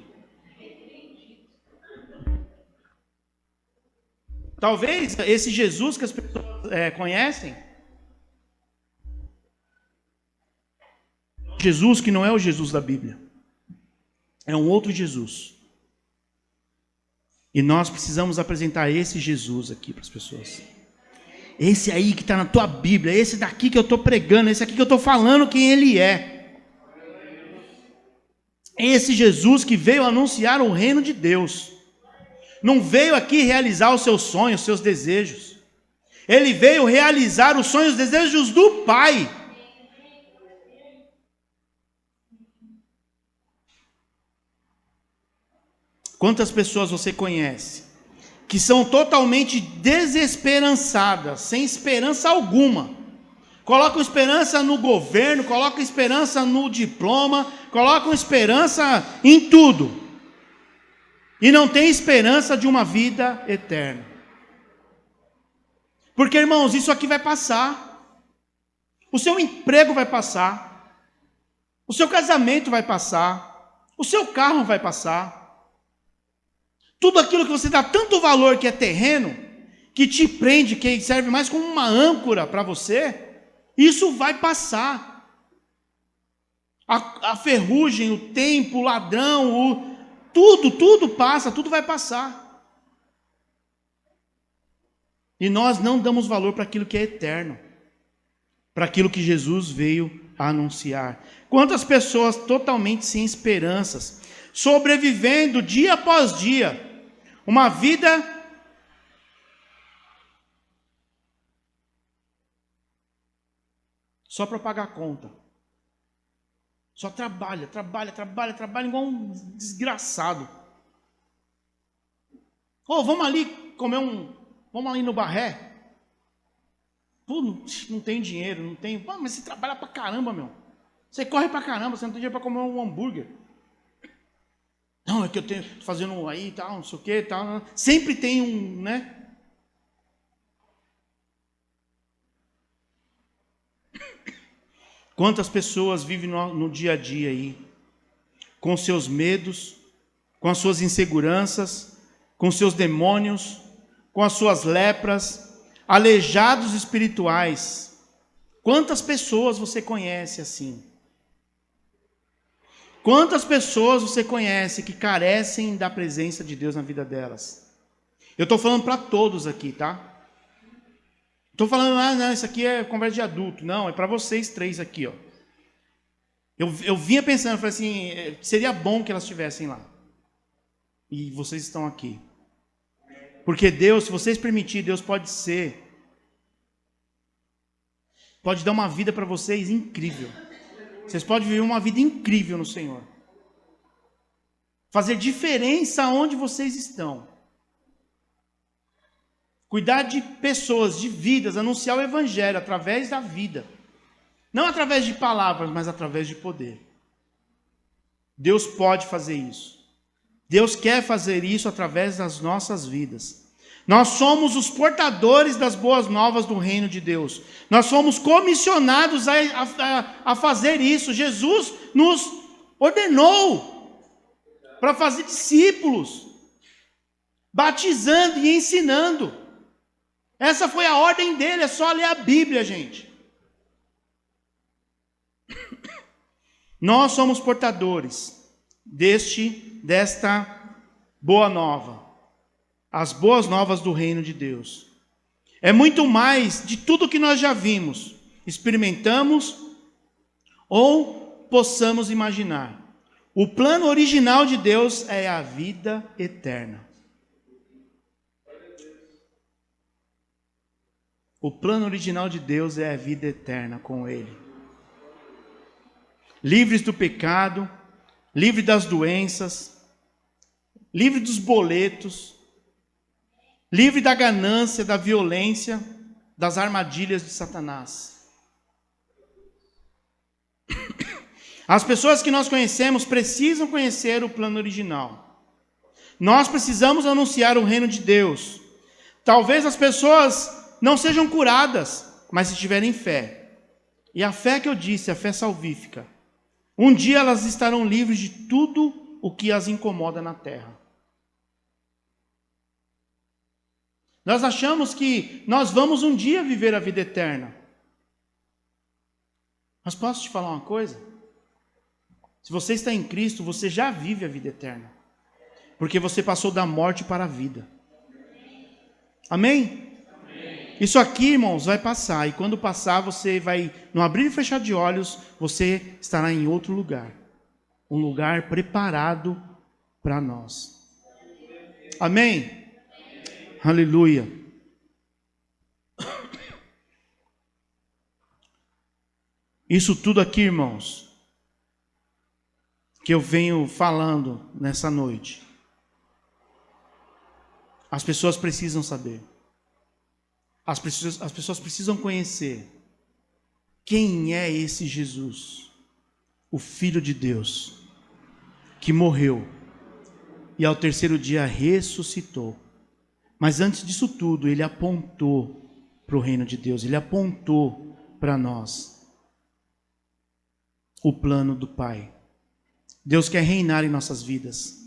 Speaker 1: Talvez esse Jesus que as pessoas conhecem, Jesus que não é o Jesus da Bíblia, é um outro Jesus. E nós precisamos apresentar esse Jesus aqui para as pessoas. Esse aí que está na tua Bíblia, esse daqui que eu estou pregando, esse aqui que eu estou falando quem ele é. Esse Jesus que veio anunciar o reino de Deus. Não veio aqui realizar os seus sonhos, os seus desejos. Ele veio realizar os sonhos e os desejos do Pai. Quantas pessoas você conhece que são totalmente desesperançadas, sem esperança alguma? Colocam esperança no governo, colocam esperança no diploma, colocam esperança em tudo. E não tem esperança de uma vida eterna. Porque, irmãos, isso aqui vai passar. O seu emprego vai passar. O seu casamento vai passar. O seu carro vai passar. Tudo aquilo que você dá tanto valor que é terreno, que te prende, que serve mais como uma âncora para você, isso vai passar. A ferrugem, o tempo, o ladrão, tudo passa, tudo vai passar. E nós não damos valor para aquilo que é eterno, para aquilo que Jesus veio a anunciar. Quantas pessoas totalmente sem esperanças, sobrevivendo dia após dia, uma vida só para pagar a conta. Só trabalha igual um desgraçado. Vamos ali comer vamos ali no Barré. Pô, não tem dinheiro, não tem. Pô, mas você trabalha pra caramba, meu. Você corre pra caramba, você não tem dinheiro para comer um hambúrguer. Não, é que eu tenho fazendo aí tal, não sei o que, tal. Sempre tem né? Quantas pessoas vivem no dia a dia aí, com seus medos, com as suas inseguranças, com seus demônios, com as suas lepras, aleijados espirituais. Quantas pessoas você conhece assim? Quantas pessoas você conhece que carecem da presença de Deus na vida delas? Eu estou falando para todos aqui, tá? Estou falando, não, isso aqui é conversa de adulto. Não, é para vocês três aqui, ó. Eu vinha pensando, falei assim, seria bom que elas estivessem lá. E vocês estão aqui. Porque Deus, se vocês permitirem, Deus pode dar uma vida para vocês incrível. Vocês podem viver uma vida incrível no Senhor. Fazer diferença onde vocês estão. Cuidar de pessoas, de vidas, anunciar o Evangelho através da vida. Não através de palavras, mas através de poder. Deus pode fazer isso. Deus quer fazer isso através das nossas vidas. Nós somos os portadores das boas novas do reino de Deus. Nós somos comissionados a fazer isso. Jesus nos ordenou para fazer discípulos, batizando e ensinando. Essa foi a ordem dele, é só ler a Bíblia, gente. Nós somos portadores desta boa nova. As boas novas do reino de Deus. É muito mais de tudo que nós já vimos, experimentamos ou possamos imaginar. O plano original de Deus é a vida eterna. O plano original de Deus é a vida eterna com Ele. Livres do pecado, livre das doenças, livre dos boletos, livre da ganância, da violência, das armadilhas de Satanás. As pessoas que nós conhecemos precisam conhecer o plano original. Nós precisamos anunciar o reino de Deus. Talvez as pessoas não sejam curadas, mas se tiverem fé. E a fé que eu disse, a fé salvífica. Um dia elas estarão livres de tudo o que as incomoda na terra. Nós achamos que nós vamos um dia viver a vida eterna. Mas posso te falar uma coisa? Se você está em Cristo, você já vive a vida eterna. Porque você passou da morte para a vida. Amém? Isso aqui, irmãos, vai passar. E quando passar, você vai, no abrir e fechar de olhos, você estará em outro lugar. Um lugar preparado para nós. Amém? Aleluia. Isso tudo aqui, irmãos, que eu venho falando nessa noite, as pessoas precisam saber. As pessoas precisam conhecer quem é esse Jesus, o Filho de Deus, que morreu e ao terceiro dia ressuscitou. Mas antes disso tudo, ele apontou para o reino de Deus, ele apontou para nós o plano do Pai. Deus quer reinar em nossas vidas,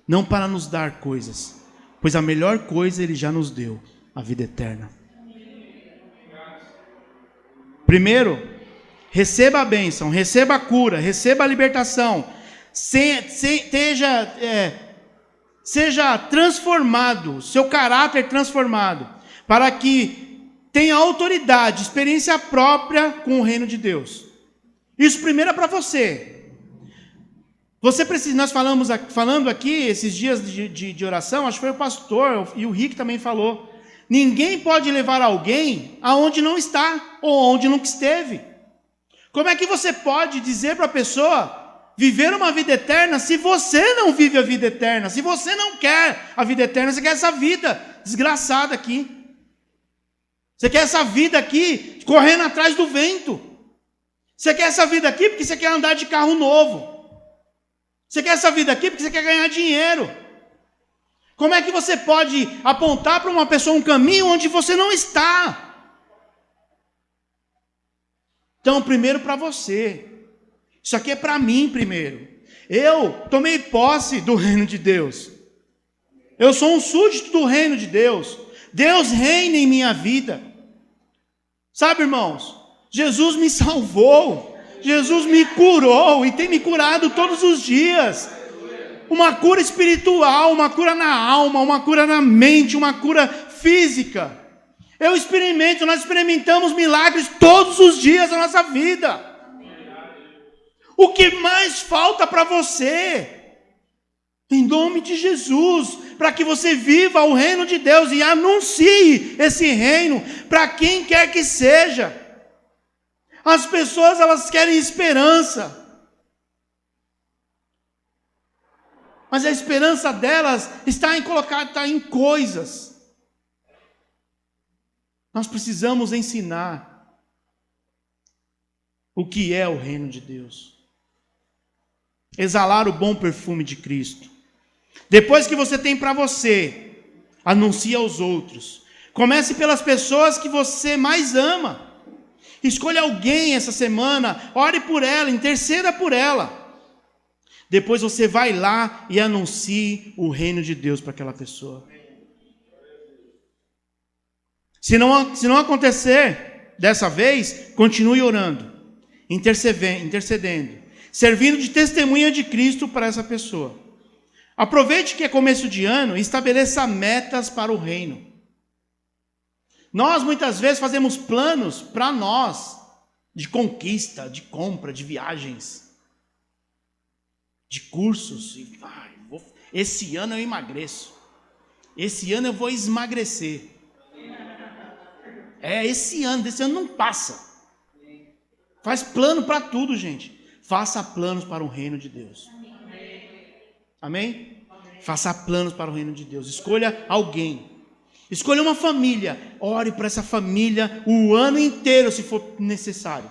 Speaker 1: não para nos dar coisas, pois a melhor coisa ele já nos deu, a vida eterna. Primeiro, receba a bênção, receba a cura, receba a libertação, seja transformado, seu caráter transformado, para que tenha autoridade, experiência própria com o reino de Deus. Isso primeiro é para você. Você precisa, nós falando aqui esses dias de oração, acho que foi o pastor e o Rick também falou. Ninguém pode levar alguém aonde não está ou onde nunca esteve. Como é que você pode dizer para a pessoa viver uma vida eterna se você não vive a vida eterna? Se você não quer a vida eterna, você quer essa vida desgraçada aqui. Você quer essa vida aqui correndo atrás do vento. Você quer essa vida aqui porque você quer andar de carro novo. Você quer essa vida aqui porque você quer ganhar dinheiro. Como é que você pode apontar para uma pessoa um caminho onde você não está? Então, primeiro para você. Isso aqui é para mim primeiro. Eu tomei posse do reino de Deus. Eu sou um súdito do reino de Deus. Deus reina em minha vida. Sabe, irmãos? Jesus me salvou. Jesus me curou e tem me curado todos os dias. Uma cura espiritual, uma cura na alma, uma cura na mente, uma cura física. Nós experimentamos milagres todos os dias da nossa vida. O que mais falta para você? Em nome de Jesus, para que você viva o reino de Deus e anuncie esse reino para quem quer que seja. As pessoas, elas querem esperança. Mas a esperança delas está em coisas. Nós precisamos ensinar o que é o reino de Deus. Exalar o bom perfume de Cristo. Depois que você tem para você, anuncie aos outros. Comece pelas pessoas que você mais ama. Escolha alguém essa semana, ore por ela, interceda por ela. Depois você vai lá e anuncie o reino de Deus para aquela pessoa. Se não acontecer dessa vez, continue orando, intercedendo, servindo de testemunha de Cristo para essa pessoa. Aproveite que é começo de ano e estabeleça metas para o reino. Nós muitas vezes fazemos planos para nós, de conquista, de compra, de viagens, de cursos. Esse ano eu emagreço, esse ano eu vou esmagrecer. Esse ano não passa. Faz plano para tudo, gente. Faça planos para o reino de Deus. Amém? Faça planos para o reino de Deus. Escolha alguém. Escolha uma família. Ore para essa família o ano inteiro, se for necessário.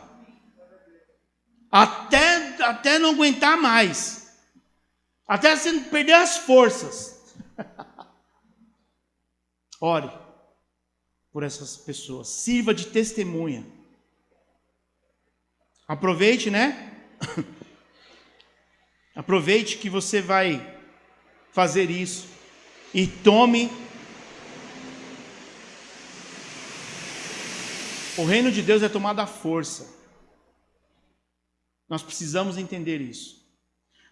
Speaker 1: Até não aguentar mais. Até você perder as forças. Ore por essas pessoas. Sirva de testemunha. Aproveite, né? Aproveite que você vai fazer isso e tome. O reino de Deus é tomado à força. Nós precisamos entender isso.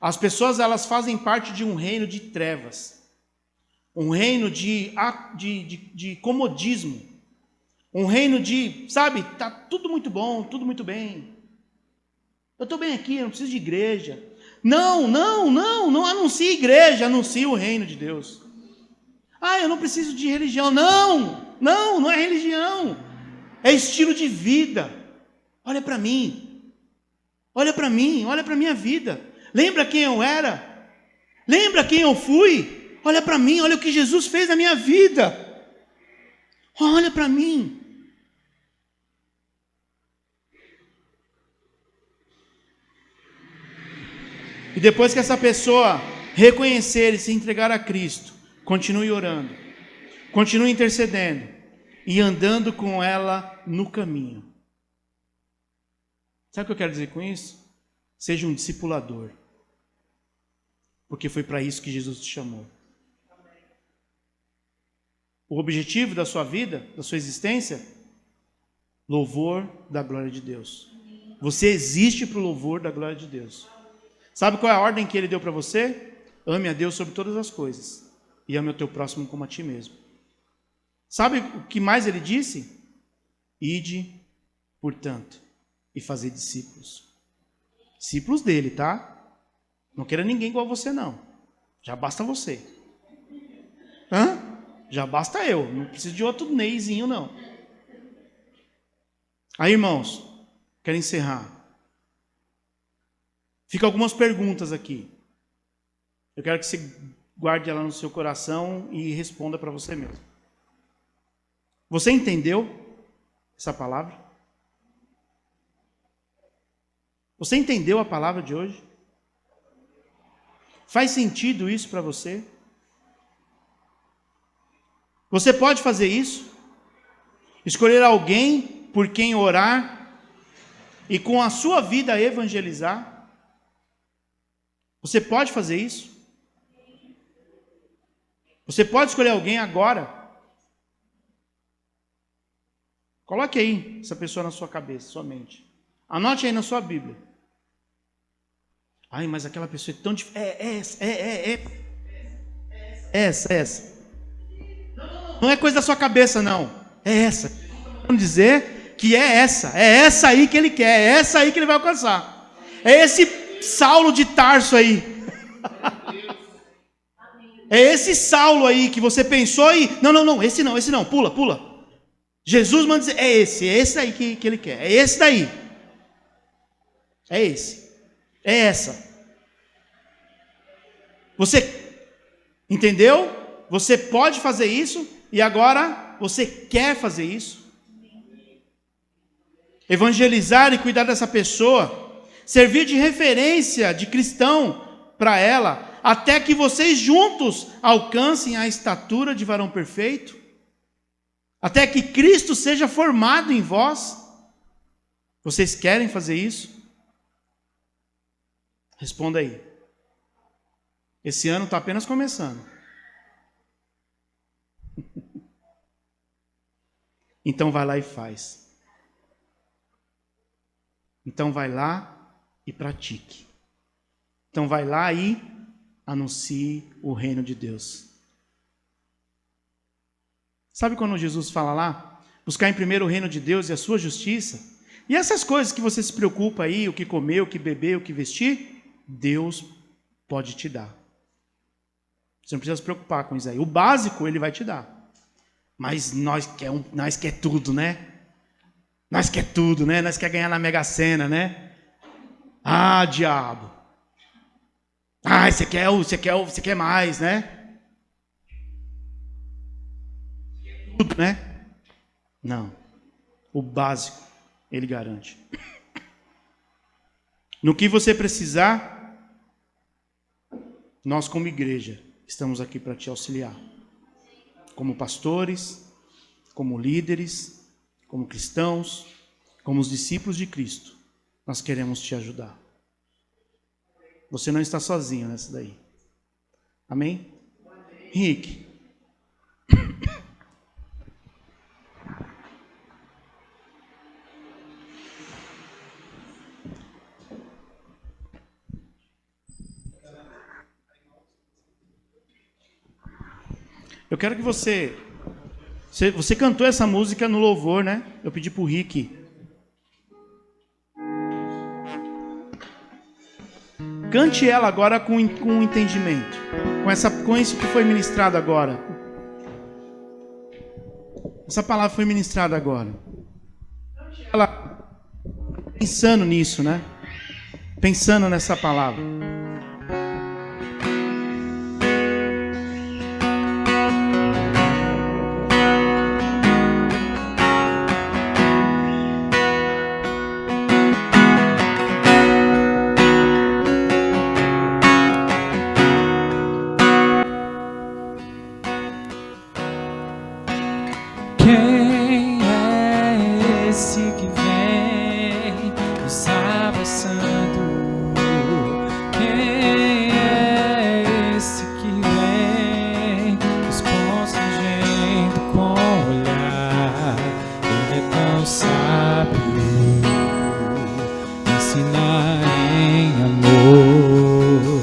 Speaker 1: As pessoas, elas fazem parte de um reino de trevas. Um reino de comodismo. Um reino de, sabe, tá tudo muito bom, tudo muito bem. Eu estou bem aqui, eu não preciso de igreja. Não anuncie igreja, anuncie o reino de Deus. Eu não preciso de religião. Não é religião. É estilo de vida. Olha para mim. Olha para mim, olha para a minha vida. Lembra quem eu era? Lembra quem eu fui? Olha para mim, olha o que Jesus fez na minha vida. Olha para mim. E depois que essa pessoa reconhecer e se entregar a Cristo, continue orando, continue intercedendo e andando com ela no caminho. Sabe o que eu quero dizer com isso? Seja um discipulador. Porque foi para isso que Jesus te chamou. O objetivo da sua vida, da sua existência, louvor da glória de Deus. Você existe para o louvor da glória de Deus. Sabe qual é a ordem que ele deu para você? Ame a Deus sobre todas as coisas e ame o teu próximo como a ti mesmo. Sabe o que mais ele disse? Ide, portanto, e fazer discípulos. Discípulos dele, tá? Não queira ninguém igual a você, não. Já basta você. Já basta eu. Não preciso de outro Neizinho, não. Aí, irmãos, quero encerrar. Ficam algumas perguntas aqui. Eu quero que você guarde ela no seu coração e responda para você mesmo. Você entendeu essa palavra? Você entendeu a palavra de hoje? Faz sentido isso para você? Você pode fazer isso? Escolher alguém por quem orar e com a sua vida evangelizar? Você pode fazer isso? Você pode escolher alguém agora? Coloque aí essa pessoa na sua cabeça, sua mente. Anote aí na sua Bíblia. Mas aquela pessoa é tão difícil. Essa. Não é coisa da sua cabeça, não. É essa. Vamos dizer que é essa aí que ele quer, é essa aí que ele vai alcançar. É esse Saulo de Tarso aí. É esse Saulo aí que você pensou e... Não, esse não, pula. Jesus manda dizer, é esse aí que ele quer, é esse daí. É esse, é essa. Você entendeu? Você pode fazer isso e agora você quer fazer isso. Evangelizar e cuidar dessa pessoa, servir de referência de cristão para ela, até que vocês juntos alcancem a estatura de varão perfeito, até que Cristo seja formado em vós. Vocês querem fazer isso? Responda aí. Esse ano está apenas começando. Então vai lá e faz. Então vai lá e pratique. Então vai lá e anuncie o reino de Deus. Sabe quando Jesus fala lá? Buscar em primeiro o reino de Deus e a sua justiça. E essas coisas que você se preocupa aí, o que comer, o que beber, o que vestir, Deus pode te dar. Você não precisa se preocupar com isso aí. O básico Ele vai te dar. Mas nós quer tudo, né? Nós quer tudo, né? Nós quer ganhar na Mega Sena, né? Ah, diabo. Ah, você quer mais, né? Tudo, né? Não. O básico, Ele garante. No que você precisar, nós como igreja estamos aqui para te auxiliar. Como pastores, como líderes, como cristãos, como os discípulos de Cristo, nós queremos te ajudar. Você não está sozinho nessa daí. Amém? Henrique. Eu quero que você cantou essa música no louvor, né? Eu pedi para o Rick. Cante ela agora com entendimento. Com isso que foi ministrado agora. Essa palavra foi ministrada agora. Ela pensando nisso, né? Pensando nessa palavra.
Speaker 2: Quem é esse que vem nos abraçando? Quem é esse que vem nos constrangendo com o olhar? Ele é tão sábio, ensina em amor.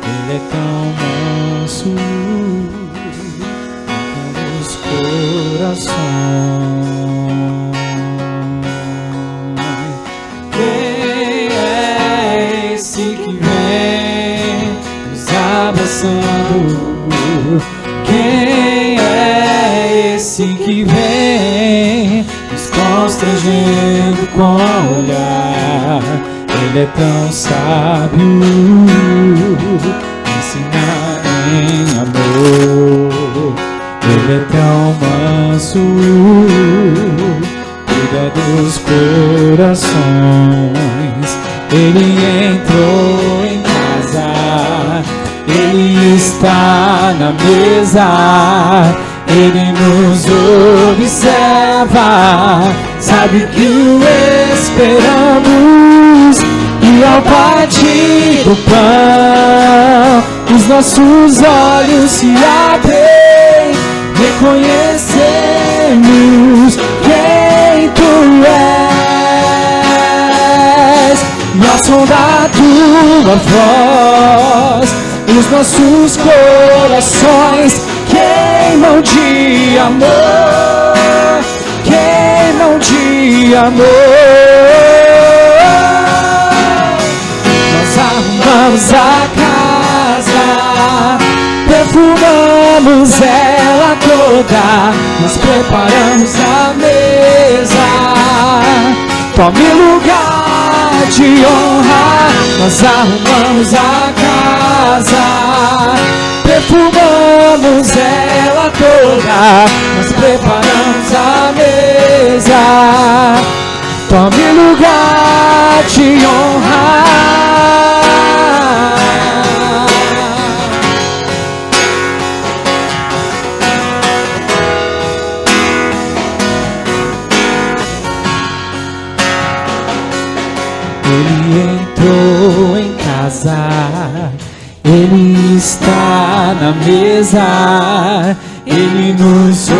Speaker 2: Ele é tão manso, corações. Quem é esse que vem nos abraçando? Quem é esse que vem nos constrangendo com o olhar? Ele é tão sábio, ensina em amor. Ele é tão manso, cuida dos corações. Ele entrou em casa, Ele está na mesa. Ele nos observa, sabe que o esperamos. E ao partir do pão, os nossos olhos se abrem. Reconhecemos quem Tu és, e ao som da Tua voz, os nossos corações queimam de amor. queimam de amor. Nós arrumamos a casa, perfumamos ela toda, nós preparamos a mesa. Tome lugar de honra, nós arrumamos a casa, perfumamos ela toda, nós preparamos a mesa. Tome lugar de honra. Ele entrou em casa, Ele está na mesa, Ele nos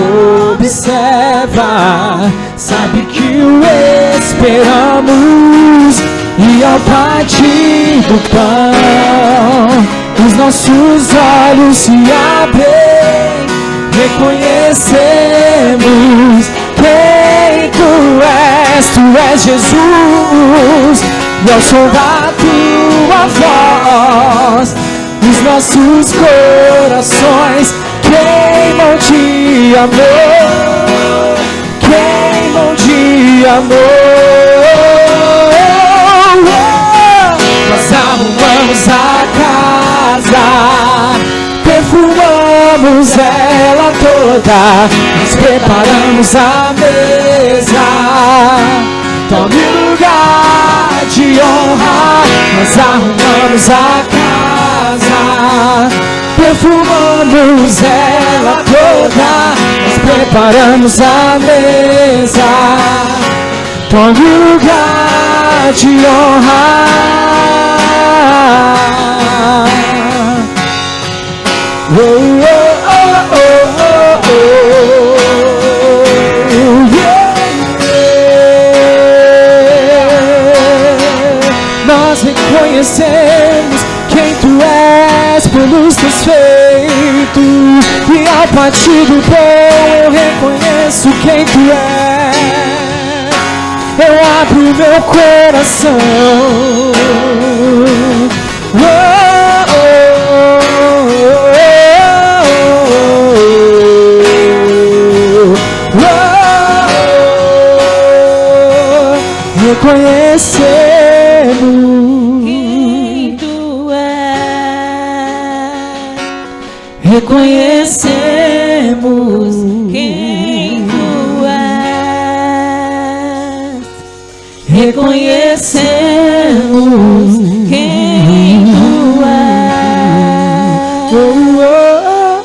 Speaker 2: observa, sabe que o esperamos, e ao partir do pão, os nossos olhos se abrem, reconhecemos quem tu és Jesus, e ao soldar tua voz, os nossos corações queimam de amor, queimam de amor. Nós arrumamos a casa, perfumamos ela toda, nós preparamos a mesa. Tome lugar de honra, nós arrumamos a casa, perfumamos ela toda, nós preparamos a mesa. Tome lugar de honra. Oh, oh, oh, oh, oh, oh, yeah, yeah. Nós reconhecemos quem tu és pelos teus feitos, e ao partir do pão eu reconheço quem tu és. Eu abro meu coração. Oh, oh, oh, oh, oh, reconhecemos
Speaker 3: quem tu és,
Speaker 2: reconhecemos
Speaker 3: quem tu és,
Speaker 2: reconhecemos
Speaker 3: quem tu és,
Speaker 2: oh, oh,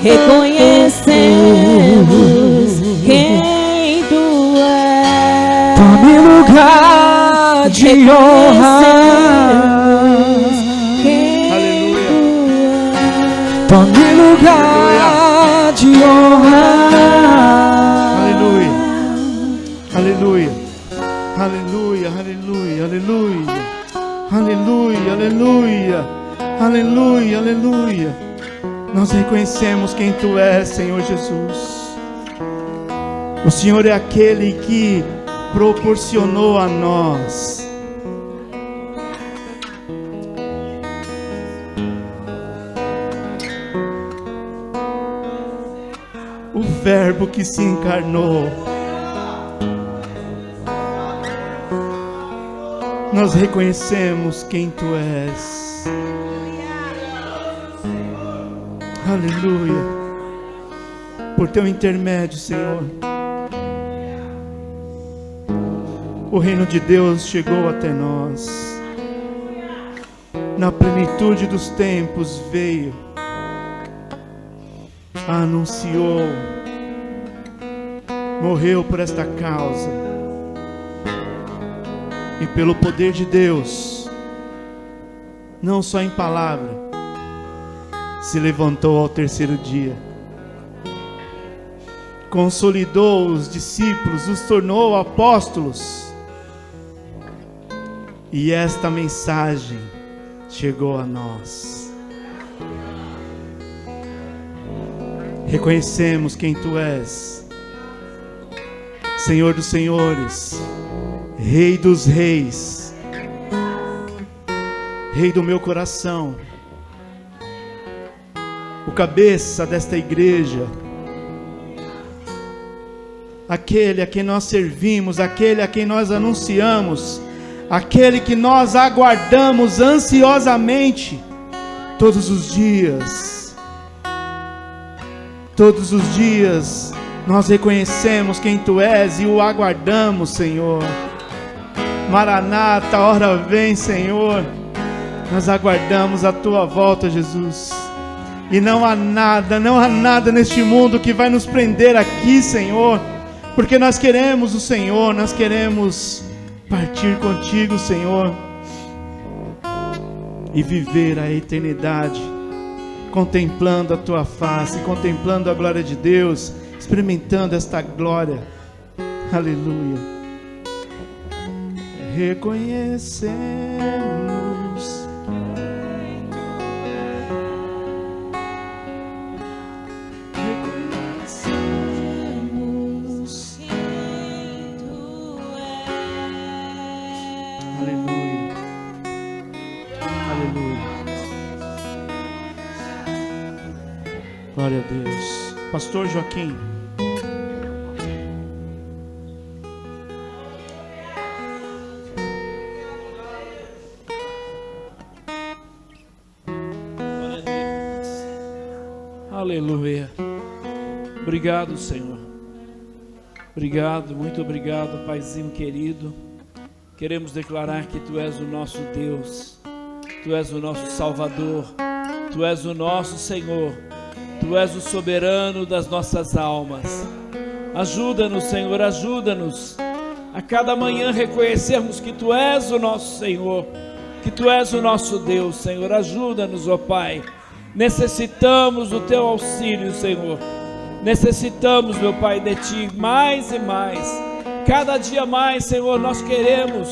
Speaker 3: reconhecemos quem tu és.
Speaker 2: tome lugar de honra, tome lugar de honra.
Speaker 1: Aleluia. Aleluia. Aleluia, aleluia, aleluia. Aleluia, aleluia. Aleluia, aleluia. Nós reconhecemos quem tu és, Senhor Jesus. O Senhor é aquele que proporcionou a nós o Verbo que se encarnou. Nós reconhecemos quem tu és. Aleluia. Por teu intermédio, Senhor, o reino de Deus chegou até nós. Na plenitude dos tempos veio, anunciou, morreu por esta causa, e pelo poder de Deus, não só em palavra, se levantou ao terceiro dia, consolidou os discípulos, os tornou apóstolos, e esta mensagem chegou a nós. Reconhecemos quem tu és, Senhor dos senhores, Rei dos reis, Rei do meu coração, o cabeça desta igreja, aquele a quem nós servimos, aquele a quem nós anunciamos, aquele que nós aguardamos ansiosamente todos os dias. Todos os dias nós reconhecemos quem Tu és e o aguardamos, Senhor. Maranata, hora vem, Senhor. Nós aguardamos a Tua volta, Jesus. E não há nada neste mundo que vai nos prender aqui, Senhor, porque nós queremos o Senhor, nós queremos partir contigo, Senhor, e viver a eternidade, contemplando a Tua face, contemplando a glória de Deus, experimentando esta glória. Aleluia. Reconhecemos glória a Deus. Pastor Joaquim.
Speaker 4: Aleluia. Obrigado, Senhor. Obrigado, muito obrigado, Paizinho querido. Queremos declarar que Tu és o nosso Deus, Tu és o nosso Salvador, Tu és o nosso Senhor, Tu és o soberano das nossas almas. Ajuda-nos, Senhor, ajuda-nos a cada manhã reconhecermos que Tu és o nosso Senhor, que Tu és o nosso Deus, Senhor. Ajuda-nos, ó Pai. Necessitamos do Teu auxílio, Senhor. Necessitamos, meu Pai, de Ti mais e mais. Cada dia mais, Senhor, nós queremos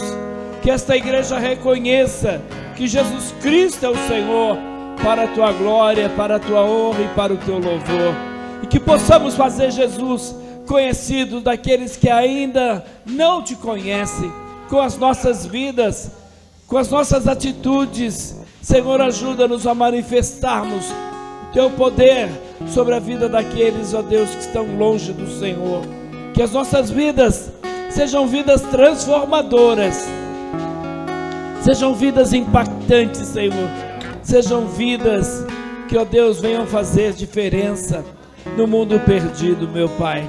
Speaker 4: que esta igreja reconheça que Jesus Cristo é o Senhor, para a Tua glória, para a Tua honra e para o Teu louvor. E que possamos fazer Jesus conhecido daqueles que ainda não Te conhecem, com as nossas vidas, com as nossas atitudes. Senhor, ajuda-nos a manifestarmos o Teu poder sobre a vida daqueles, ó Deus, que estão longe do Senhor. Que as nossas vidas sejam vidas transformadoras, sejam vidas impactantes, Senhor. Sejam vidas que, ó Deus, venham fazer diferença no mundo perdido, meu Pai.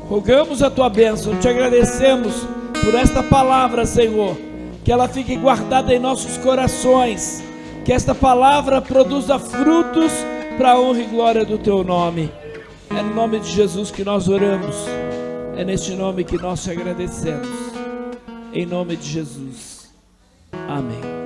Speaker 4: Rogamos a Tua bênção, Te agradecemos por esta palavra, Senhor, que ela fique guardada em nossos corações, que esta palavra produza frutos para a honra e glória do Teu nome. É no nome de Jesus que nós oramos, é neste nome que nós Te agradecemos, em nome de Jesus, amém.